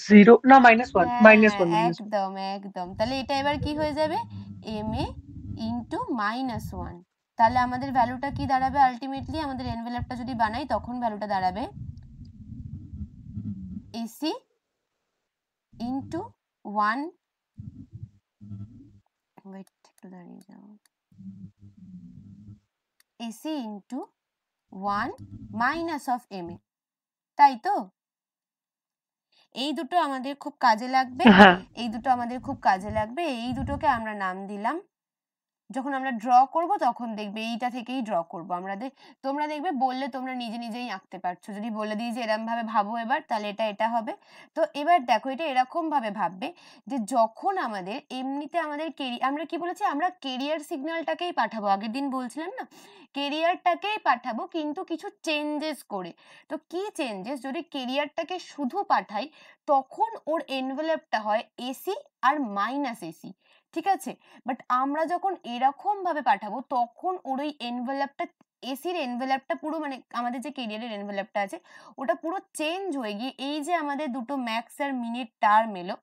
0 না -1, হ্যাঁ, -1 একদম একদম। তাহলে এটা এবার কি হয়ে যাবে, এম এ ইন্টু -1। তাহলে আমাদের ভ্যালুটা কি দাঁড়াবে আলটিমেটলি, আমাদের এনভেলপটা যদি বানাই তখন ভ্যালুটা দাঁড়াবে এসি ইন্টু 1, ওয়েট একটু দাঁড়িয়ে যাও, AC into 1 minus of M A, তাই তো? এই দুটো আমাদের খুব কাজে লাগবে, হ্যাঁ এই দুটো আমাদের খুব কাজে লাগবে, এই দুটোকে আমরা নাম দিলাম, যখন আমরা ড্র করব তখন দেখবে এইটা থেকেই ড্র করব আমরা। তোমরা দেখবে বললে তোমরা নিজে নিজেই আঁকতে পারছো, যদি বলে দিই যে এরকম ভাবে ভাবো এবার, তাহলে এটা হবে। তো এবার দেখো এটা এরকম ভাবে ভাববে যে যখন আমাদের এমনিতে আমাদের আমরা কি বলেছি, আমরা কেরিয়ার সিগন্যালটাকেই পাঠাবো, আগের দিন বলছিলাম না, কেরিয়ারটাকেই পাঠাবো কিন্তু কিছু চেঞ্জেস করে। তো কি চেঞ্জেস, যদি কেরিয়ারটাকে শুধু পাঠাই তখন ওর এনভেলপটা হয় এসি আর মাইনাস এসি, ঠিক আছে? বাট আমরা যখন এরকম ভাবে পাঠাবো তখন ওর ওই এনভেলপটা, এসির এনভেলপটা পুরো, মানে আমাদের যে কেরিয়ারের এনভেলপটা আছে ওটা পুরো চেঞ্জ হয়ে গিয়ে এই যে আমাদের দুটো ম্যাক্স আর মিনিট টার্ম এলো,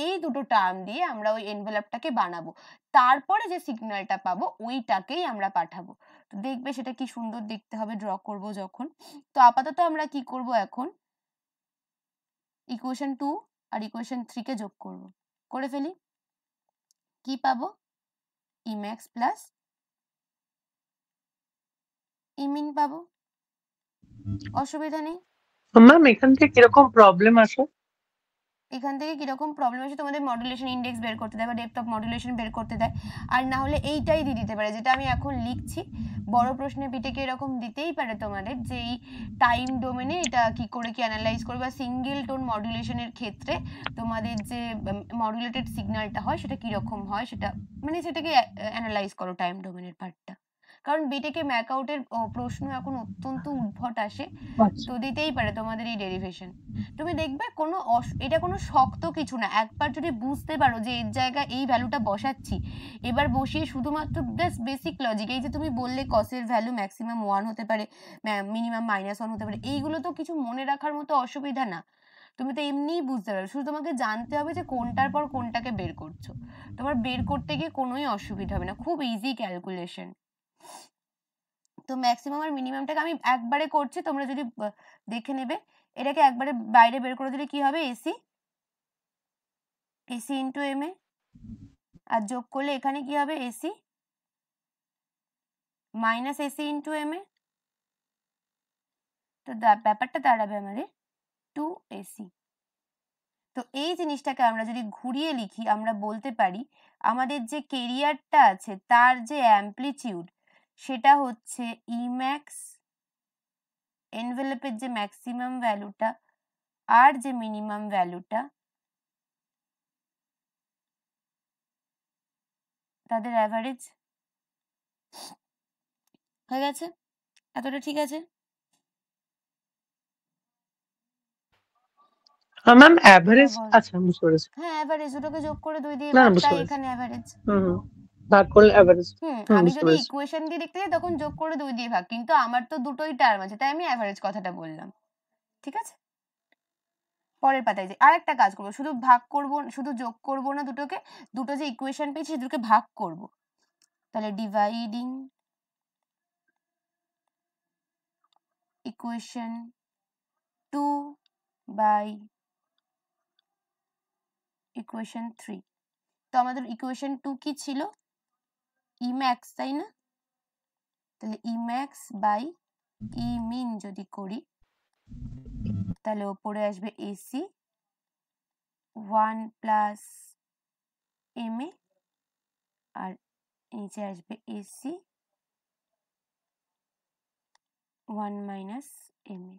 এই দুটো টার্ম দিয়ে আমরা ওই এনভেলপটাকে বানাবো, তারপরে যে সিগন্যালটা পাবো ওইটাকেই আমরা পাঠাবো। তো দেখবে সেটা কি সুন্দর দেখতে হবে ড্র করব যখন। তো আপাতত আমরা কি করব, এখন ইকুয়েশন 2 আর ইকুয়েশন 3 কে যোগ করব, করে ফেলি। কি পাবো, ইম্যাক্স প্লাস ইমিন পাবো, অসুবিধা নেই। ম্যাম এখান থেকে কিরকম প্রবলেম আসে? এখান থেকে কিরকম প্রবলেম আসে, তোমাদের মডুলেশন ইন্ডেক্স বের করতে দেয় বা ডেপথ অফ মডুলেশন বের করতে দেয়, আর না হলে এইটাই দিয়ে দিতে পারে যেটা আমি এখন লিখছি, বড় প্রশ্নে বিটেকে এরকম দিতেই পারে তোমাদের, যে এই টাইম ডোমেনে এটা কি করে কি অ্যানালাইজ করবে, বা সিঙ্গেল টোন মডুলেশনের ক্ষেত্রে তোমাদের যে মডুলেটেড সিগন্যালটা হয় সেটা কিরকম হয়, সেটা মানে সেটাকে অ্যানালাইজ করো টাইম ডোমেনের পার্টটা। কারণ বিটেকে ম্যাকআউটের প্রশ্ন এখন অত্যন্ত উদ্ভট আসে, তো দিতেই পারে তোমাদের এই ডেরিভেশন। তুমি দেখবে কোনো এটা কোনো শক্ত কিছু না, একবার যদি বুঝতে পারো যে এর জায়গায় এই ভ্যালুটা বসাচ্ছি, এবার বসিয়ে শুধুমাত্র বেসিক লজিক, এই যে তুমি বললে কসের ভ্যালু ম্যাক্সিমাম 1 হতে পারে, মিনিমাম -1 হতে পারে, এইগুলো তো কিছু মনে রাখার মতো অসুবিধা না। তুমি তো এমনিই বুঝতে পারবে, শুধু তোমাকে জানতে হবে যে কোনটার পর কোনটাকে বের করছো। তোমার বের করতে গিয়ে কোনোই অসুবিধা হবে না, খুব ইজি ক্যালকুলেশন। তো ম্যাক্সিমাম আর মিনিমামটাকে আমি একবারে করছি, তোমরা যদি দেখে নেবে। এটাকে একবারে বাইরে বের করে দিলে কি হবে, AC AC into M A, আর যোগ করলে এখানে কি হবে, AC minus AC into M A. তো ব্যাপারটা দাঁড়াবে আমাদের 2ac। তো এই জিনিসটাকে আমরা যদি ঘুরিয়ে লিখি, আমরা বলতে পারি আমাদের যে কেরিয়ারটা আছে তার যে অ্যাম্প্লিটিউড সেটা হচ্ছে ইম্যাক্স, এনভেলপের যে ম্যাক্সিমাম ভ্যালুটা আর যে মিনিমাম ভ্যালুটা তাদের অ্যাভারেজ। হয়ে গেছে? এতটা ঠিক আছে? ম্যাম অ্যাভারেজ, আচ্ছা বুঝতে পেরেছি। হ্যাঁ, অ্যাভারেজ, দুটোকে যোগ করে 2 দিয়ে না ভাগ, বুঝতে তাই পেরেছি। এখানে অ্যাভারেজ। ভাগ করলে অ্যাভারেজ। আমি বুঝতে যদি পেরেছি। ইকুয়েশন দিয়ে লিখতে যাই তখন যোগ করে 2 দিয়ে ভাগ, কিন্তু আমার তো দুটোই টার্ম আছে তাই আমি অ্যাভারেজ কথাটা বললাম। ঠিক আছে? পরের পাতায় যে আরেকটা কাজ করবো, শুধু ভাগ করব, শুধু যোগ করব না দুটোকে, দুটো যে ইকুয়েশন পেয়েছি দুটোকে ভাগ করব। তাহলে ডিভাইডিং ইকুয়েশন 2 বাই ইকুয়েশন 3। তো আমাদের ইকুয়েশন 2 কি ছিল, ইম্যাক্স, তাই না? তাহলে ইম্যাক্স বাই ইমিন যদি করি তাহলে ওপরে আসবে এসি 1 প্লাস এম এ, আর নিচে আসবে এসি 1 মাইনাস এম এ।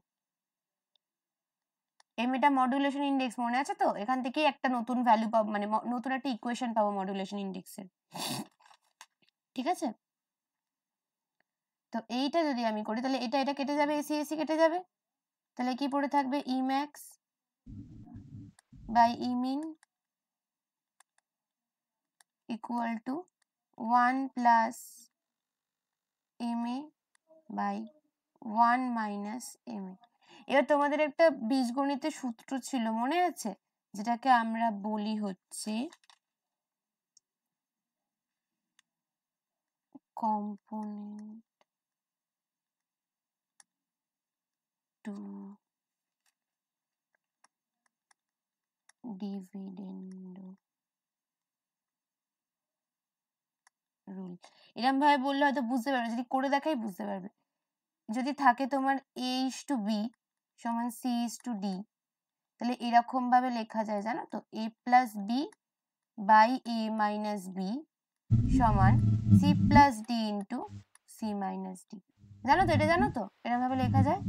এম এটা মডুলেশন ইন্ডেক্স, মনে আছে তো? এখান থেকেই একটা নতুন ভ্যালু পাবো, মানে নতুন একটা ইকুয়েশন পাবো মডুলেশন ইন্ডেক্সের। ঠিক আছে? তো এইটা যদি আমি করি তাহলে এটা এটা কেটে যাবে, এসি এসি কেটে যাবে, তাহলে কি পড়ে থাকবে, E max by E min equal to 1 plus M A by 1 minus M A. এবার তোমাদের একটা বীজগণিতের সূত্র ছিল, মনে আছে? যেটাকে আমরা বলি হচ্ছে কম্পোনেন্ট টু ডিভিডেন্ড রুল। এরকম ভাবে বললে হয়তো বুঝতে পারবে, যদি করে দেখাই বুঝতে পারবে। যদি থাকে তোমার a:b সমান c:d, তাহলে এরকম ভাবে লেখা যায়, জানো তো, a plus B by a minus B সমান c plus d into c minus d। জানো তো, এটা জানো তো এরকম ভাবে লেখা যায়।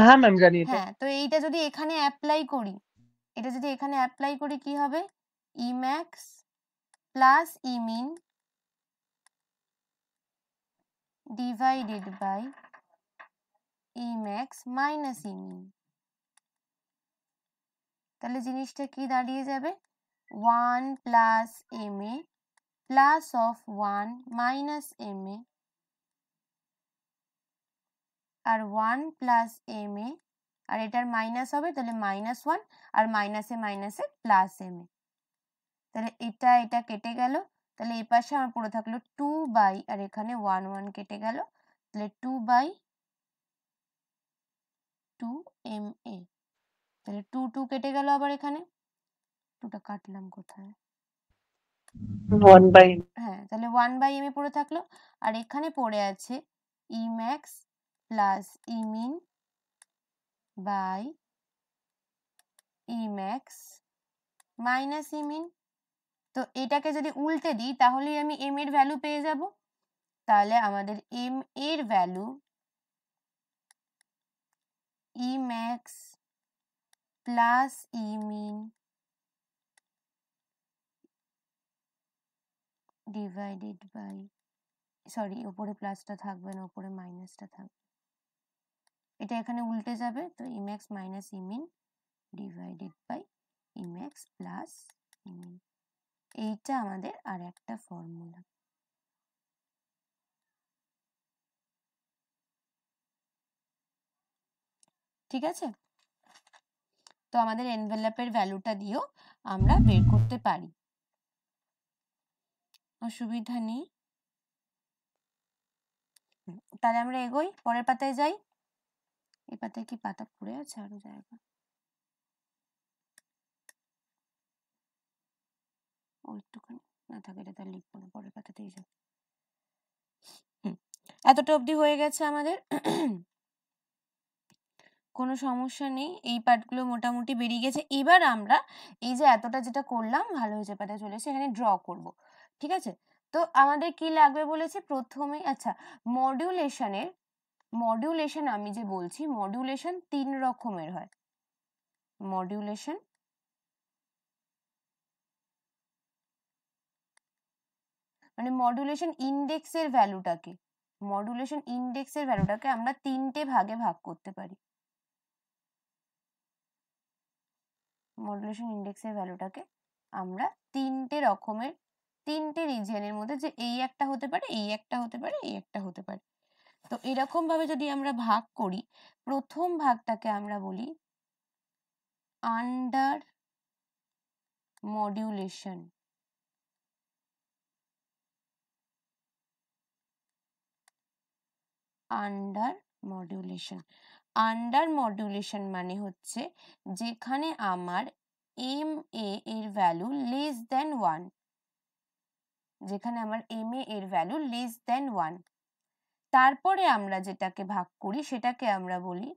হ্যাঁ ম্যাম জানি এটা। হ্যাঁ, তো এইটা যদি এখানে অ্যাপ্লাই করি, এটা যদি এখানে অ্যাপ্লাই করি কি হবে, E max plus E min divided by E max minus E min. তাহলে জিনিসটা কি দাঁড়িয়ে যাবে, 1 plus M A plus of 1 minus M A, আর 1 প্লাস এম এ, আর এটার মাইনাস হবে তাহলে -1, আর মাইনাসে মাইনাসে প্লাস এম এ। তাহলে এটা এটা কেটে গেল, তাহলে এই পাশে আমার পড়ে থাকলো 2 বাই, আর এখানে 1 1 কেটে গেল, তাহলে 2 বাই 2 এম এ। তাহলে 2 2 কেটে গেল, আবার এখানে 2টা কাটলাম কোথায়, 1 বাই, হ্যাঁ, তাহলে 1 বাই এম এ পড়ে থাকলো, আর এখানে পড়ে আছে E max plus E min by E max minus E min. তো এটাকে যদি উল্টে দিই তাহলেই আমি এম এর ভ্যালু পেয়ে যাব। তাহলে আমাদের এম এর value E max plus E min divided by, sorry ওপরে প্লাসটা থাকবে না, ওপরে মাইনাসটা থাকবে, এটা এখানে উল্টে যাবে, তো E max minus E min divided by E max plus E min. এইটা আমাদের আর একটা ফর্মুলা। ঠিক আছে? তো আমাদের এনভেলপের ভ্যালুটা দিয়েও আমরা বের করতে পারি, অসুবিধা নেই। তাহলে আমরা এগোই, পরের পাতায় যাই। এই পাতায় কি পাতা পড়ে আছে আরো জায়গা? ও একটুখানি না থাকে, এটা তার লিখবো না, পরের পাতাতেই যাই। এতটা অবধি হয়ে গেছে আমাদের। কোনো সমস্যা নেই, এই পার্টগুলো মোটামুটি বেরিয়ে গেছে। এবার আমরা এই যে এতটা যেটা করলাম, ভালো হয়েছে পাতায় চলে এসে এখানে ড্র করব, ঠিক আছে? তো আমাদের কি লাগবে বলেছি প্রথমে, আচ্ছা মডিউলেশন আমি যে বলছি, মডিউলেশন 3 রকমের হয়। মডিউলেশন মানে মডিউলেশন ইন্ডেক্সের ভ্যালুটাকে আমরা 3টে ভাগে ভাগ করতে পারি। মডুলেশন ইন্ডেক্সের ভ্যালুটাকে আমরা 3টে রিজিয়নের মধ্যে, যে এই একটা হতে পারে, এই একটা হতে পারে, এই একটা হতে পারে। তো এরকম ভাবে যদি আমরা ভাগ করি, প্রথম ভাগটাকে আমরা বলি আন্ডার মডিউলেশন। আন্ডার মডিউলেশন মানে হচ্ছে যেখানে আমার MA এর ভ্যালু লেস দেন 1, যেখানে আমার MA এর ভ্যালু লেস দেন 1। তারপরে আমরা যেটাকে ভাগ করি সেটাকে আমরা বলি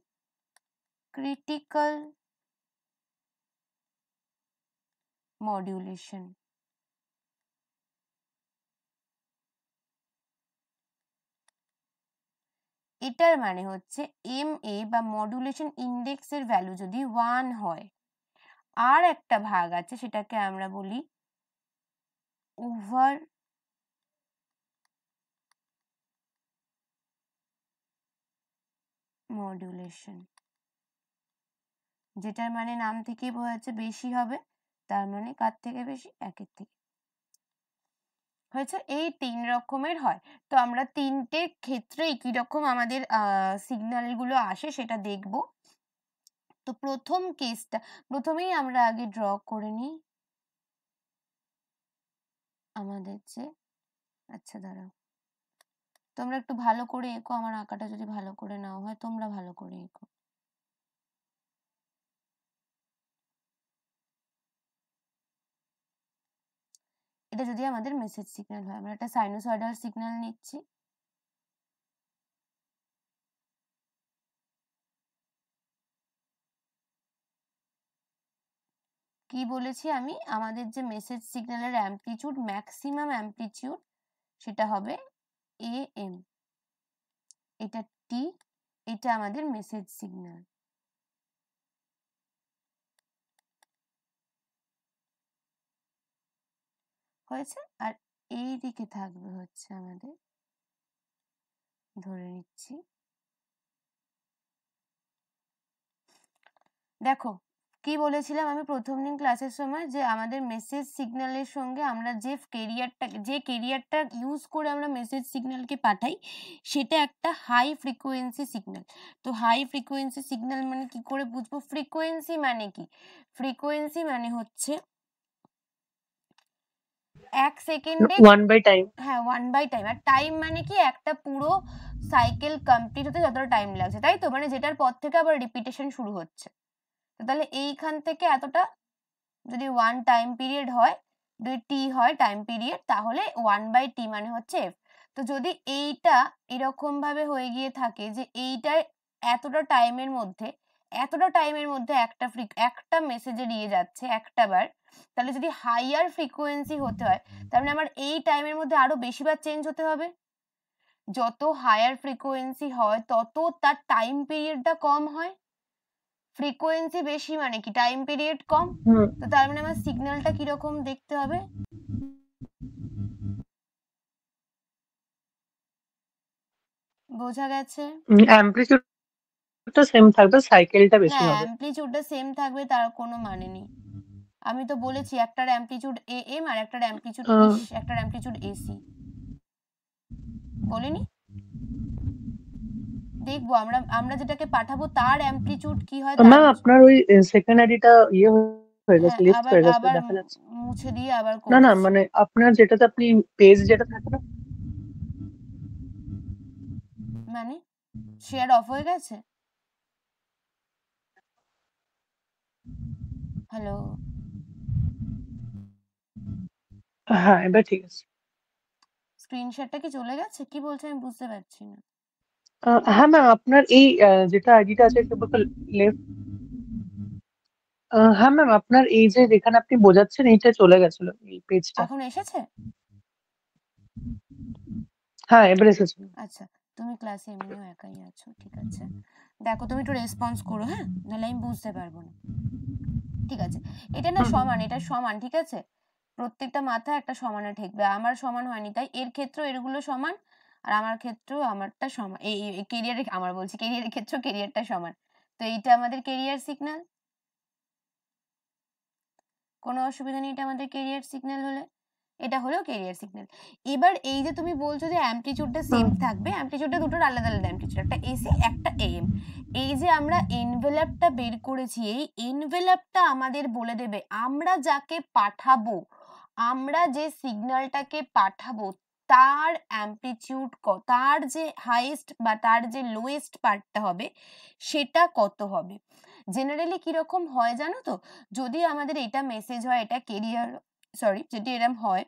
ক্রিটিক্যাল মডিউলেশন। এটার মানে হচ্ছে MA বা মডুলেশন ইন্ডেক্সের ভ্যালু যদি 1 হয়, আর একটা ভাগ আছে সেটাকে আমরা বলি ওভার মডুলেশন, যেটার মানে নাম থেকেই বোঝা যাচ্ছে বেশি হবে, তার মানে কার থেকে বেশি? 1-এর থেকে। হয়েছে? এই 3 রকমের হয়। তো আমরা 3টে ক্ষেত্রে কি রকম আমাদের সিগন্যাল গুলো আসে সেটা দেখব। তো প্রথম কেসটা প্রথমেই আমরা আগে ড্র করে নিই আমাদের যে, আচ্ছা দাঁড়াও, তোমরা একটু ভালো করে এঁকো, আমার আঁকাটা যদি ভালো করে নাও হয়, তোমরা ভালো করে এঁকো। এটা যদি আমাদের মেসেজ সিগন্যাল হয়, আমরা একটা সাইনোসয়েডাল সিগন্যাল নিচ্ছি। কি বলেছি আমি? আমাদের যে মেসেজ সিগন্যালের অ্যামপ্লিটিউড, ম্যাক্সিমাম অ্যামপ্লিটিউড, সেটা হবে AM, এটা T, এটা আমাদের মেসেজ সিগন্যাল। হয়েছে? আর এই দিকে থাকবে হচ্ছে আমাদের, ধরে নিচ্ছি, দেখো কি বলেছিলাম আমি প্রথম দিন ক্লাসের সময়, যে আমাদের মেসেজ সিগন্যালের সঙ্গে আমরা যে কেরিয়ারটা ইউজ করে আমরা মেসেজ সিগন্যালকে পাঠাই, সেটা একটা হাই ফ্রিকোয়েন্সি সিগন্যাল। তো হাই ফ্রিকোয়েন্সি সিগন্যাল মানে কি করে বুঝবো? ফ্রিকোয়েন্সি মানে কি? ফ্রিকোয়েন্সি মানে হচ্ছে 1 সেকেন্ডে 1/time। হ্যাঁ 1/time। আর টাইম মানে কি? একটা পুরো সাইকেল কমপ্লিট হতে যতটা টাইম লাগছে, তাই তো? মানে যেটার পর থেকে আবার রিপিটেশন শুরু হচ্ছে। তো তাহলে এইখান থেকে এতটা যদি 1 টাইম পিরিয়ড হয়, যদি T হয় টাইম পিরিয়ড, তাহলে 1/T মানে হচ্ছে F। তো যদি এইটা এরকম ভাবে হয়ে গিয়ে থাকে যে এইটার এতটা টাইমের মধ্যে একটা মেসেজে দিয়ে যাচ্ছে একটা বার, তাহলে যদি হাইয়ার ফ্রিকোয়েন্সি হতে হয়, তার মানে আমার এই টাইমের মধ্যে আরো বেশিবার চেঞ্জ হতে হবে। যত হায়ার ফ্রিকোয়েন্সি হয় তত তার টাইম পিরিয়ডটা কম হয়। ফ্রিকোয়েন্সি বেশি মানে কি? টাইম পিরিয়ড কম। তো তার মানে আমার সিগন্যালটা কিরকম দেখতে হবে? বোঝা গেছে? অ্যামপ্লিটিউডটা সেম থাকবে, সাইকেলটা বেশি না, হবে। অ্যামপ্লিটিউডটা সেম থাকবে তার কোনো মানে নেই। আমি তো বলেছি একটার অ্যামপ্লিটিউড AM আর একটার অ্যামপ্লিটিউড একটার অ্যামপ্লিটিউড AC, বলিনি? দেখবো আমরা আমরা যেটাকে পাঠাবো তার অ্যামপ্লিটিউড কি হয় ম্যাম তার আপনার ওই সেকেন্ড আইডিটা ইয়ে হয়ে গেছে, হ্যাঁ লিস্ট আবার হয়ে গেছে, আবার দেখা যাচ্ছে। মুছে দিয়ে আবার না না, করছি। মানে আপনার যেটাতে আপনি পেজ যেটা থাকে না, মানে শেয়ার অফ হয়ে গেছে? হ্যালো, হ্যাঁ এবার ঠিক আছে। স্ক্রিনশটটা কি চলে গেছে? কি বলছে আমি বুঝতে পারছি না। হ্যাঁ ম্যাম, আপনার এই যেটা আইডিটা আছে লেফট, হ্যাঁ ম্যাম, আপনার এই যে যেখানে আপনি বোঝাচ্ছেন এইটা চলে গেছিল, এই পেজটা। এখন এসেছে? হ্যাঁ এবার এসেছে। আচ্ছা, তুমি ক্লাসে এমনিও একাই আছো, ঠিক আছে। দেখো তুমি একটু রেসপন্স করো, হ্যাঁ, নাহলে আমি বুঝতে পারবো না। ঠিক আছে, এটা না সমান, এটা সমান, ঠিক আছে। প্রত্যেকটা মাথা একটা সমানে ঠেকবে। আমার সমান হয়নি তাই এর ক্ষেত্রেও এরগুলো সমান, আর আমার ক্ষেত্রেও আমারটা সমান। এই কেরিয়ারে আমার বলছি কেরিয়ারের ক্ষেত্রেও কেরিয়ারটা সমান। তো এইটা আমাদের কেরিয়ার সিগন্যাল, কোনো অসুবিধা নেই, এটা আমাদের কেরিয়ার সিগন্যাল হলে এটা হলো কেরিয়ার সিগন্যাল। এবার এই যে তুমি বলছো যে অ্যামপ্লিটিউডটা সেম থাকবে, অ্যামপ্লিটিউডটা দুটোর আলাদা আলাদা অ্যামপ্লিটিউড, একটা এসি একটা এএম। এই যে আমরা এনভেলপটা বের করেছি, এই এনভেলপটা আমাদের বলে দেবে আমরা যাকে পাঠাবো, আমরা যে সিগন্যালটাকে পাঠাবো তার অ্যামপ্লিটিউড তার যে হাইয়েস্ট বা তার যে লোয়েস্ট পার্টটা হবে সেটা কত হবে। জেনারেলি কিরকম হয় জানো তো, যদি আমাদের এটা মেসেজ হয়, এটা কেরিয়ার, সরি, যদি এরম হয়,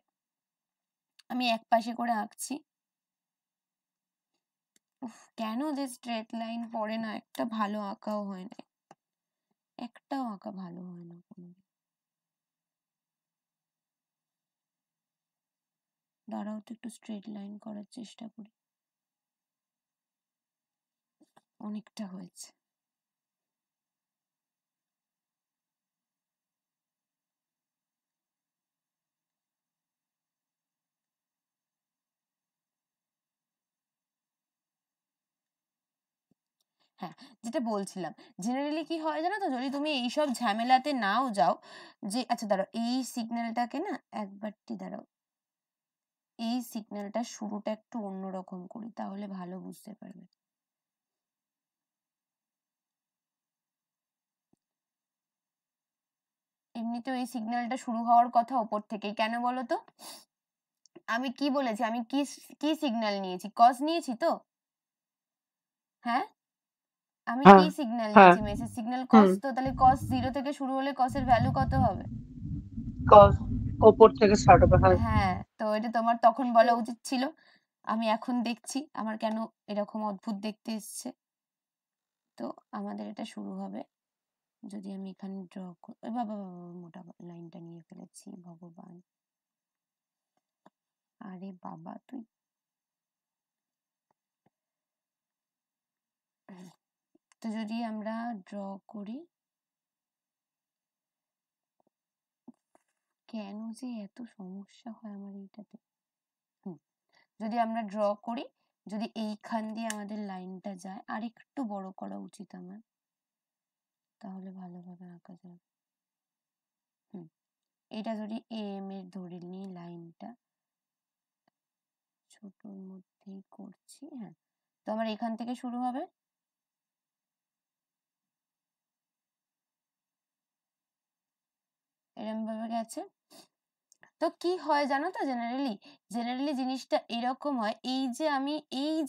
আমি এক পাশে করে আঁকছি। কেন যে স্ট্রেট লাইন পড়ে না, একটা ভালো আঁকাও হয় না, একটাও আঁকা ভালো হয় না কোনো। দাঁড়াও তো একটু স্ট্রেট লাইন করার চেষ্টা করি। অনেকটা হয়েছে। হ্যাঁ, যেটা বলছিলাম, জেনারেলি কি হয় জানো তো, যদি তুমি এইসব ঝামেলাতে নাও যাও, যে আচ্ছা দাঁড়াও এই সিগন্যালটাকে না একবারটি দাঁড়াও, এই সিগন্যালটা শুরুটা একটু অন্যরকম করি তাহলে ভালো বুঝতে পারবে। এমনিতেও এই সিগন্যালটা শুরু হওয়ার কথা ওপর থেকেই, কেন বলো তো? আমি কি বলেছি, আমি কি কি সিগন্যাল নিয়েছি, কজ নিয়েছি তো, হ্যাঁ আমি কি হ্যাঁ সিগন্যাল হ্যাঁ, নিয়েছি, মেসেজ সিগন্যাল কজ, তো তাহলে কজ 0 থেকে শুরু হলে কজের ভ্যালু কত হবে? কজ ওপর থেকে স্টার্ট হবে, হ্যাঁ। হ্যাঁ, তো এটা তোমার তখন বলা উচিত ছিল। আমি এখন দেখছি আমার কেন এরকম অদ্ভুত দেখতে এসছে। তো আমাদের এটা শুরু হবে, যদি আমি এখানে ড্র করি, বাবা বাবা মোটা লাইনটা নিয়ে ফেলেছি, ভগবান, আরে বাবা তুই, তো যদি আমরা ড্র করি, কেন যে এত সমস্যা হয় আমার এইটাতে, যদি আমরা ড্র করি, যদি এইখান দিয়ে আমাদের লাইনটা যায়, আর একটু বড় করা উচিত আমার, তাহলে ভালোভাবে আঁকা যাবে। এটা যদি এম এর ধরে নিই, লাইনটা ছোটর মধ্যেই করছি, হ্যাঁ, তো আমার এখান থেকে শুরু হবে, এরম ভাবে গেছে। তো কি হয় জানো তো, জেনারেলি জিনিসটা এরকম হয়, এই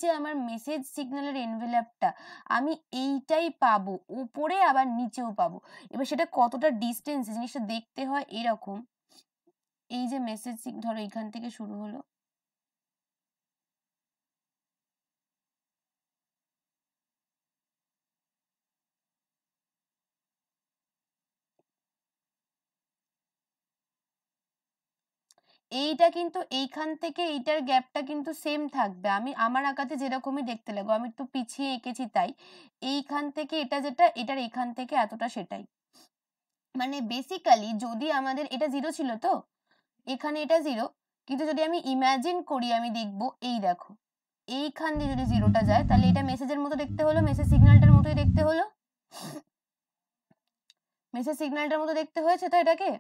যে আমার মেসেজ সিগন্যালের এনভেলপটা আমি এইটাই পাবো, উপরে আবার নিচেও পাবো। এবার সেটা কতটা ডিস্টেন্স জিনিসটা দেখতে হয় এরকম, এই যে মেসেজ ধরো এখান থেকে শুরু হলো, এইটা কিন্তু এইখান থেকে এইটার গ্যাপটা কিন্তু সেম থাকবে, আমি আমার আঁকাতে যেরকমই দেখতে লাগবে, আমি একটু পিছিয়ে এঁকেছি তাই, এইখান থেকে এটা যেটা, এটার এখান থেকে এতটা সেটাই, মানে বেসিক্যালি যদি আমাদের এটা 0 ছিল তো, এখানে এটা 0, কিন্তু যদি আমি ইমাজিন করি, আমি দেখবো এই দেখো এইখান দিয়ে যদি 0টা যায়, তাহলে এটা মেসেজের মতো দেখতে হলো, মেসেজ সিগন্যালটার মতোই দেখতে হলো, মেসেজ সিগন্যালটার মতো দেখতে হয়েছে তো এটাকে।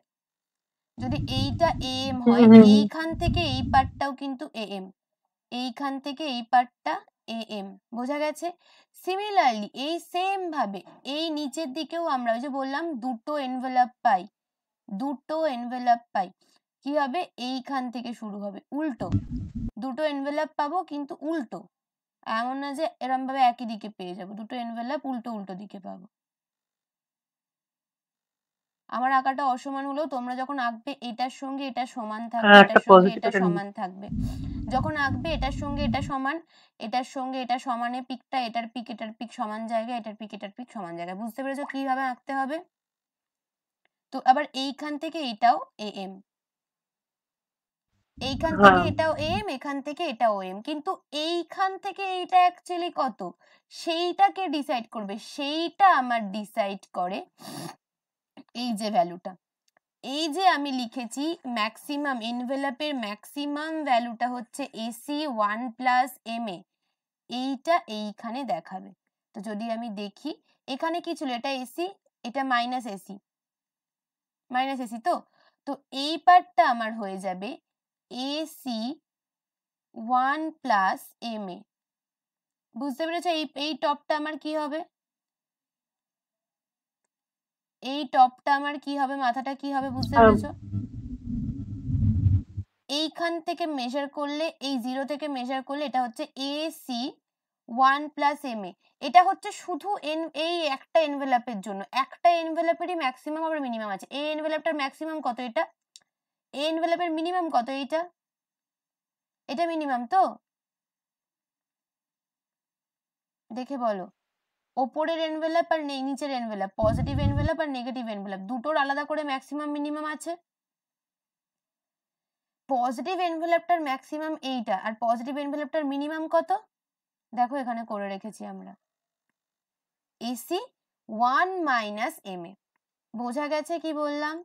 যদি এইটা এম হয়, এইখান থেকে এই পার্টটাও কিন্তু এম, এইখান থেকে এই পার্টটা এম, বোঝা গেছে? সিমিলারলি এই সেম ভাবে এই নিচের দিকেও আমরা ওই যে বললাম দুটো এনভেলাপ পাই, কি হবে এইখান থেকে শুরু হবে উল্টো, দুটো এনভেলাপ পাবো কিন্তু উল্টো, এমন না যে এরম ভাবে একই দিকে পেয়ে যাবো, দুটো এনভেলাপ উল্টো উল্টো দিকে পাবো। আমার আঁকাটা অসমান হলেও তোমরা যখন আঁকবে এটার সঙ্গে এটা সমান থাকবে, এটার সঙ্গে এটা সমান থাকবে, যখন আঁকবে এটার সঙ্গে এটা সমান, এটার সঙ্গে এটা সমানে পিকটা, এটার পিক সমান জায়গায়, এটার পিক সমান জায়গায়। বুঝতে পেরেছো কিভাবে আঁকতে হবে? তো আবার এইখান থেকে এটাও এম, এইখান থেকে এটাও এম, এখান থেকে এটাও এম, কিন্তু এইখান থেকে এইটা অ্যাকচুয়ালি কত সেইটাকে ডিসাইড করবে, সেইটা আমার ডিসাইড করে এই যে ভ্যালুটা, এই যে আমি লিখেছি ম্যাক্সিমাম এনভেলাপের ম্যাক্সিমাম ভ্যালুটা হচ্ছে এসি 1 প্লাস এম এ, এইটা এইখানে দেখাবে। তো যদি আমি দেখি এখানে কি ছিল, এটা এসি, এটা মাইনাস এসি, তো তো এই পার্টটা আমার হয়ে যাবে এসি 1 প্লাস এম এ। বুঝতে পেরেছো? এই টপটা আমার কি হবে, এই টপটা আমার কি হবে, মাথাটা কি হবে, বুঝতে পেরেছো? এইখান থেকে মেজার করলে, এই জিরো থেকে মেজার করলে এটা হচ্ছে এসি 1 প্লাস এম এ, এটা হচ্ছে শুধু এই একটা এনভেলাপের জন্য, একটা এনভেলাপেরই ম্যাক্সিমাম আবার মিনিমাম আছে। এই এনভেলাপটার ম্যাক্সিমাম কত, এটা, এই এনভেলাপের মিনিমাম কত, এইটা, এটা মিনিমাম তো, দেখে বলো। ওপরের এনভেলাপ আর নিচের এনভেলাপ, পজিটিভ এনভেলাপ আর নেগেটিভ এনভেলাপ, দুটোর আলাদা করে ম্যাক্সিমাম মিনিমাম আছে। পজিটিভ এনভেলাপটার ম্যাক্সিমাম এইটা, আর পজিটিভ এনভেলাপটার মিনিমাম কত, দেখো এখানে করে রেখেছি আমরা, এসি 1 মাইনাস এম এ। বোঝা গেছে কি বললাম?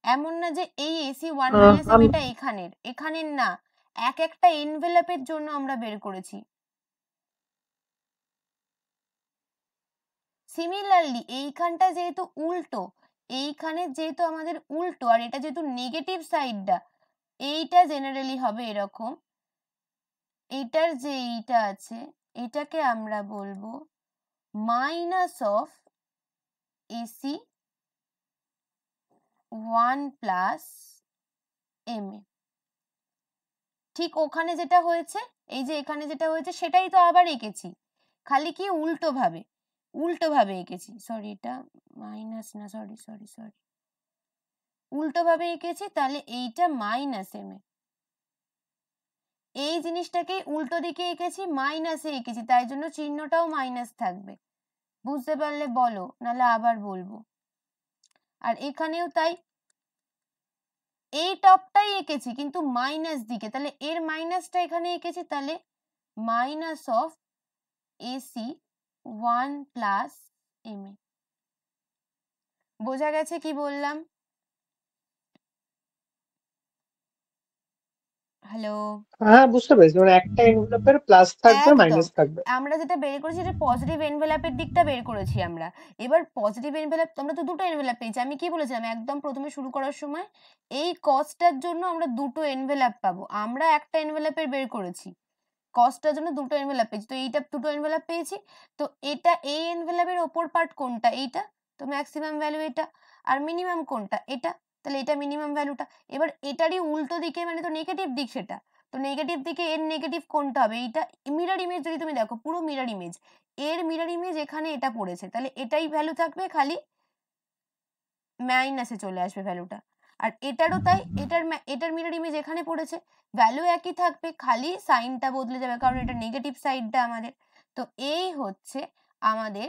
এমন না যে এই এসি 1 মাইনাস এম এটা এখানের না, এক একটা এনভেলাপের জন্য আমরা বের করেছি। সিমিলারলি এইখানটা যেহেতু উল্টো, এইখানে যেহেতু আমাদের উল্টো, আর এটা যেহেতু নেগেটিভ সাইডটা, এইটা জেনারেলি হবে এরকম, এইটার যে এইটা আছে এটাকে আমরা বলবো minus of AC 1 plus M A. ঠিক ওখানে যেটা হয়েছে, এই যে এখানে যেটা হয়েছে সেটাই তো আবার এঁকেছি, খালি কি উল্টো ভাবে এঁকেছি, সরি এটা মাইনাস না, সরি উল্টো ভাবে এঁকেছি, তাহলে এইটা মাইনাস এম এ, এই জিনিসটাকে উল্টো দিকে এঁকেছি, মাইনাসে এঁকেছি, তাই জন্য চিহ্নটাও মাইনাস থাকবে। বুঝতে পারলে বলো, নাহলে আবার বলবো। আর এখানেও তাই, এই টপটাই এঁকেছি কিন্তু মাইনাস দিকে, তাহলে এর মাইনাসটা এখানে এঁকেছি, তাহলে minus of AC 1 plus M A. বোঝা গেছে কি বললাম? হ্যালো, হ্যাঁ বুঝতে পেরেছি, মানে একটা এনভেলপের প্লাস থাকবে মাইনাস থাকবে। আমরা যেটা বের করেছি এটা পজিটিভ এনভেলাপের দিকটা বের করেছি আমরা। এবার পজিটিভ এনভেলাপ, তোমরা তো দুটো এনভেলাপ পেয়েছি, আমি কি বলেছিলাম একদম প্রথমে শুরু করার সময়, এই কস্টটার জন্য আমরা দুটো এনভেলাপ পাবো, আমরা একটা এনভেলাপের বের করেছি, কস্টটার জন্য দুটো এনভেলাপ পেয়েছি, তো এইটা দুটো এনভেলাপ পেয়েছি, তো এটা এই এনভেলাপের ওপর পার্ট কোনটা, এইটা, তো ম্যাক্সিমাম ভ্যালু এটা, আর মিনিমাম কোনটা, এটা, তাহলে এটা মিনিমাম ভ্যালুটা। এবার এটারই উল্টো দিকে মানে তো নেগেটিভ দিক, সেটা তো নেগেটিভ দিকে এর নেগেটিভ কোনটা হবে, এইটা মিরর ইমেজ, যদি তুমি দেখো পুরো মিরর ইমেজ, এর মিরর ইমেজ এখানে এটা পড়েছে, তাহলে এটাই ভ্যালু থাকবে, খালি মাইনাসে চলে আসবে ভ্যালুটা। আর এটারও তাই, এটার মিরর ইমেজ এখানে পড়েছে, ভ্যালু একই থাকবে, খালি সাইনটা বদলে যাবে, কারণ এটা নেগেটিভ সাইডটা আমাদের। তো এই হচ্ছে আমাদের,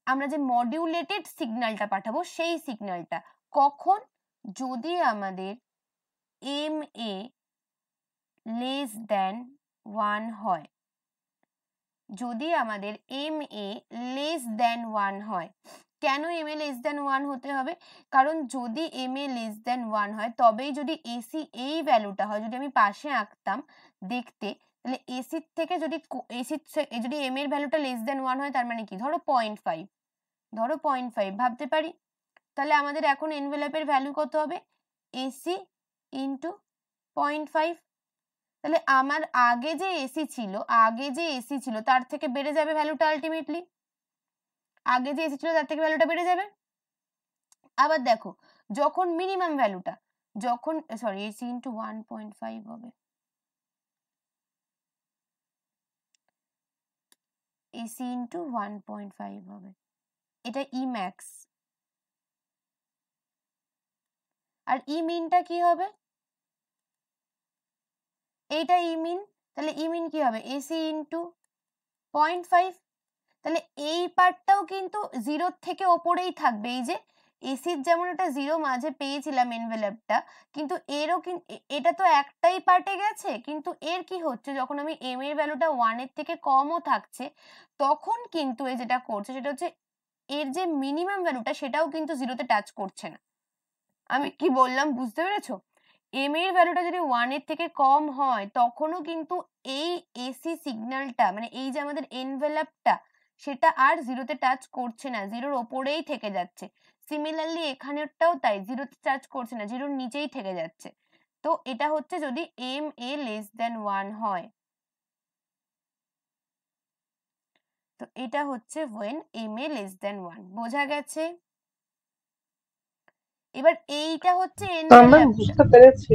আমরা যে মডিউলেটেড সিগন্যালটা পাঠাবো সেই সিগন্যালটা কখন, যদি আমাদের এম এ লেস দেন 1 হয়, যদি আমাদের এম এ লেস দেন 1 হয়। কেন এম এ লেস দেন 1 হতে হবে, কারণ যদি এম এ লেস দেন 1 হয় তবেই যদি এসি এই ভ্যালুটা হয়, যদি আমি পাশে আঁকতাম দেখতে, তাহলে এসির থেকে যদি এম এর ভ্যালুটা লেস দেন 1 হয়, তার মানে কি, ধরো 0.5, ধরো 0.5 ভাবতে পারি, তাহলে আমাদের এখন এনভেলাপের ভ্যালু কত হবে, এসি ইন্টু 0.5, তাহলে আমার আগে যে এসি ছিল তার থেকে বেড়ে যাবে ভ্যালুটা আলটিমেটলি, আগে যে এসি ছিল তার থেকে ভ্যালুটা বেড়ে যাবে। আবার দেখো যখন মিনিমাম ভ্যালুটা, যখন সরি এসি ইন্টু 1.5 হবে, এসি ইন্টু 1.5 হবে, এটা ই ম্যাক্স। আর ই মিনটা কি হবে, এইটা ই মিন, তাহলে ই মিন কি হবে এসি ইন্টু 0.5। তাহলে এই পার্টটাও কিন্তু জিরোর থেকে ওপরেই থাকবে। এই যে এসির যেমন একটা জিরো মাঝে পেয়েছিলাম এনভেলপটা, কিন্তু এরও এটা তো একটাই পার্টে গেছে, কিন্তু এর কি হচ্ছে যখন আমি এম এর ভ্যালুটা 1 এর থেকে কমও থাকছে তখন কিন্তু এ যেটা করছে সেটা হচ্ছে এর যে মিনিমাম ভ্যালুটা সেটাও কিন্তু জিরোতে টাচ করছে না। আমি কি বললাম বুঝতে পেরেছো? এম এর ভ্যালুটা যদি 1 এর থেকে কম হয় তখনও কিন্তু এই এসি সিগন্যালটা মানে এই যে আমাদের এনভেলপটা সেটা আর জিরোতে টাচ করছে না, জিরোর ওপরেই থেকে যাচ্ছে। সিমিলারলি এখানেরটাও তাই, জিরোতে টাচ করছে না, জিরোর নিচেই থেকে যাচ্ছে। তো এটা হচ্ছে যদি এম এ লেস দেন 1 হয়। তো এটা হচ্ছে when M A less than 1, বোঝা গেছে? এবার এইটা হচ্ছে ম্যাম এনভেলপটা। বুঝতে পেরেছি,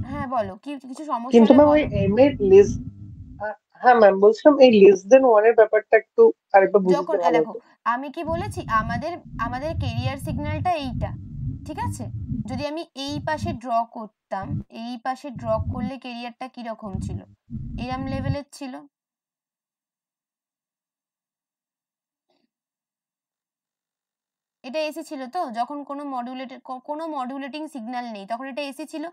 হ্যাঁ বলো, কি কিছু সমস্যা কিন্তু হলে ম্যাম ওই বলো। এম এর লেস, হ্যাঁ ম্যাম বলছিলাম এই লেস দেন ওয়ান এর ব্যাপারটা একটু আরেকবার বুঝে যখন দিতে ভালো দেখো হতো। আমি কি বলেছি আমাদের আমাদের কেরিয়ার সিগন্যালটা এইটা, ঠিক আছে? যদি আমি এই পাশে ড্র করতাম, এই পাশে ড্র করলে কেরিয়ারটা কিরকম ছিল, এরম লেভেলের ছিল। এটা এসি ছিল তো, যখন কোনো মডুলেটিং সিগন্যাল নেই তখন এটা এসি ছিল।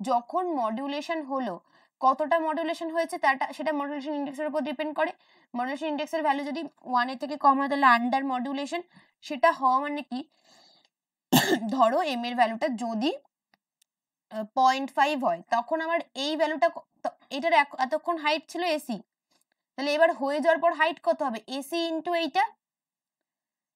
যখন মডুলেশন হলো, কতটা মডুলেশন হয়েছে সেটা মডুলেশন ইন্ডেক্সের উপর ডিপেন্ড করে। মডুলেশন ইন্ডেক্সের ভ্যালু যদি 1 এর থেকে কম হয় তাহলে আন্ডার মডুলেশন। সেটা হওয়া মানে কি, ধরো এম এর ভ্যালুটা যদি 0.5 হয় তখন আমার এই ভ্যালুটা, এটার এতক্ষণ হাইট ছিল এসি, তাহলে এবার হয়ে যাওয়ার পর হাইট কত হবে এসি ইন্টু এইটা,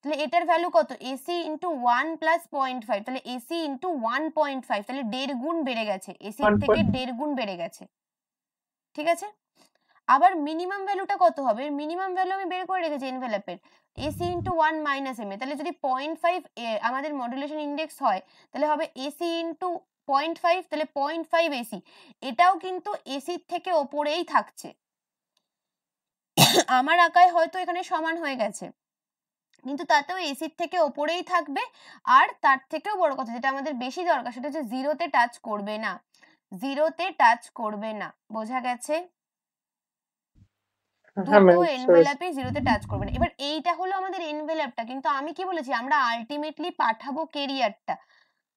তাহলে এটার ভ্যালু কত এসি ইন্টু 1 প্লাস 0.5, তাহলে এসি ইন্টু 1.5, তাহলে 1.5 গুণ বেড়ে গেছে, এসির থেকে 1.5 গুণ বেড়ে গেছে, ঠিক আছে? আবার মিনিমাম ভ্যালুটা কত হবে, মিনিমাম ভ্যালু আমি বের করে রেখেছি এনভেলপের, এসি ইন্টু 1 মাইনাস এম এ, তাহলে যদি 0.5 আমাদের মডুলেশন ইন্ডেক্স হয় তাহলে হবে এসি ইন্টু 0.5, তাহলে 0.5 এসি, এটাও কিন্তু এসির থেকে ওপরেই থাকছে। আমার আঁকায় হয়তো এখানে সমান হয়ে গেছে কিন্তু তাতেও এসির থেকে ওপরেই থাকবে। আর তার থেকেও বড় কথা যেটা আমাদের বেশি দরকার সেটা হচ্ছে জিরোতে টাচ করবে না, জিরোতে টাচ করবে না, বোঝা গেছে? হ্যাঁ দুটো ম্যাম এনভেলপে জিরোতে টাচ করবে না। এবার এইটা হলো আমাদের এনভেলপটা, কিন্তু আমি কি বলেছি আমরা আলটিমেটলি পাঠাবো কেরিয়ারটা,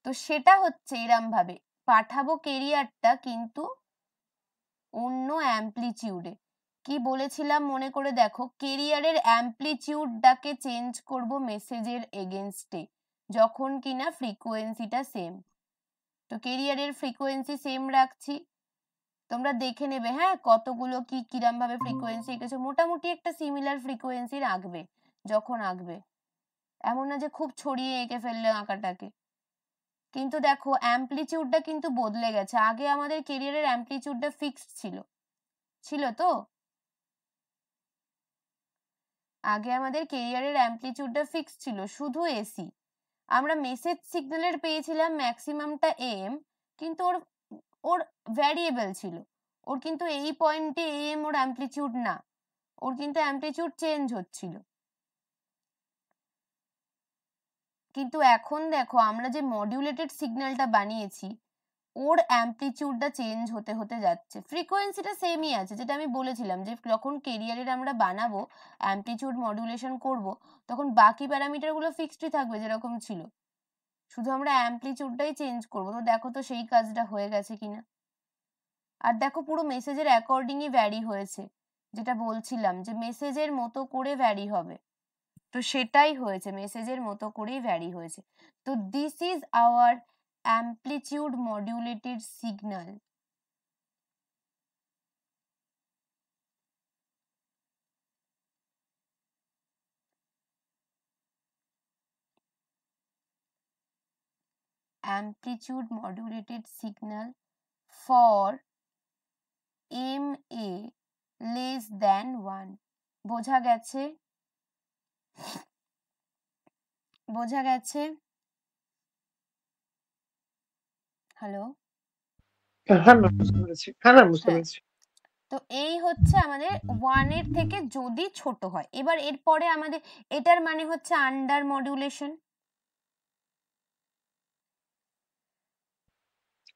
তো সেটা হচ্ছে এরম ভাবে পাঠাবো কেরিয়ারটা কিন্তু অন্য অ্যামপ্লিটিউডে। কি বলেছিলাম মনে করে দেখো, কেরিয়ারের অ্যামপ্লিটিউডটাকে চেঞ্জ করব মেসেজের এগেনস্টে যখন কিনা ফ্রিকোয়েন্সিটা সেম। তো কেরিয়ারের ফ্রিকোয়েন্সি সেম রাখছি, তোমরা দেখে নেবে হ্যাঁ কতগুলো কি কিরম ভাবে ফ্রিকোয়েন্সি এঁকেছো, মোটামুটি একটা সিমিলার ফ্রিকোয়েন্সি রাখবে যখন আঁকবে, এমন না যে খুব ছড়িয়ে এঁকে ফেললে আঁকাটাকে। কিন্তু দেখো অ্যামপ্লিটিউডটা কিন্তু বদলে গেছে, আগে আমাদের কেরিয়ারের অ্যামপ্লিটিউডটা ফিক্সড ছিল, ছিল তো? আগে আমাদের কেরিয়ারের অ্যামপ্লিটিউডটা ফিক্সড ছিল শুধু এসি, আমরা মেসেজ সিগন্যালের পেয়েছিলাম ম্যাক্সিমামটা এম, কিন্তু ওর ওর ভ্যারিয়েবল ছিল, ওর কিন্তু এই পয়েন্টে এম ওর অ্যামপ্লিটিউড না, ওর কিন্তু অ্যামপ্লিটিউড চেঞ্জ হচ্ছিল। কিন্তু এখন দেখো আমরা যে মডিউলেটেড সিগন্যালটা বানিয়েছি ওর অ্যামপ্লিটিউডটা চেঞ্জ হতে হতে যাচ্ছে, ফ্রিকোয়েন্সিটা সেমই আছে, যেটা আমি বলেছিলাম যে যখন কেরিয়ারের আমরা বানাবো অ্যামপ্লিটিউড মডুলেশন করব তখন বাকি প্যারামিটারগুলো ফিক্সডই থাকবে যেরকম ছিল, শুধু আমরা অ্যামপ্লিটিউডটাই চেঞ্জ করবো। তো দেখো তো সেই কাজটা হয়ে গেছে কিনা। আর দেখো পুরো মেসেজের অ্যাকর্ডিংই ভ্যারি হয়েছে, যেটা বলছিলাম যে মেসেজের মতো করে ভ্যারি হবে, তো সেটাই হয়েছে, মেসেজের মতো করেই ভ্যারি হয়েছে। তো this is our amplitude modulated signal. amplitude modulated signal for M A less than 1 বোঝা গেছে? বোঝা গেছে? হ্যালো? হ্যাঁ ম্যাম, বুঝতে পেরেছি। হ্যাঁ ম্যাম, বুঝতে হ্যাঁ, পেরেছি। তো এই হচ্ছে আমাদের 1 এর থেকে যদি ছোট হয়। এবার এরপরে আমাদের এটার মানে হচ্ছে আন্ডার মডুলেশন।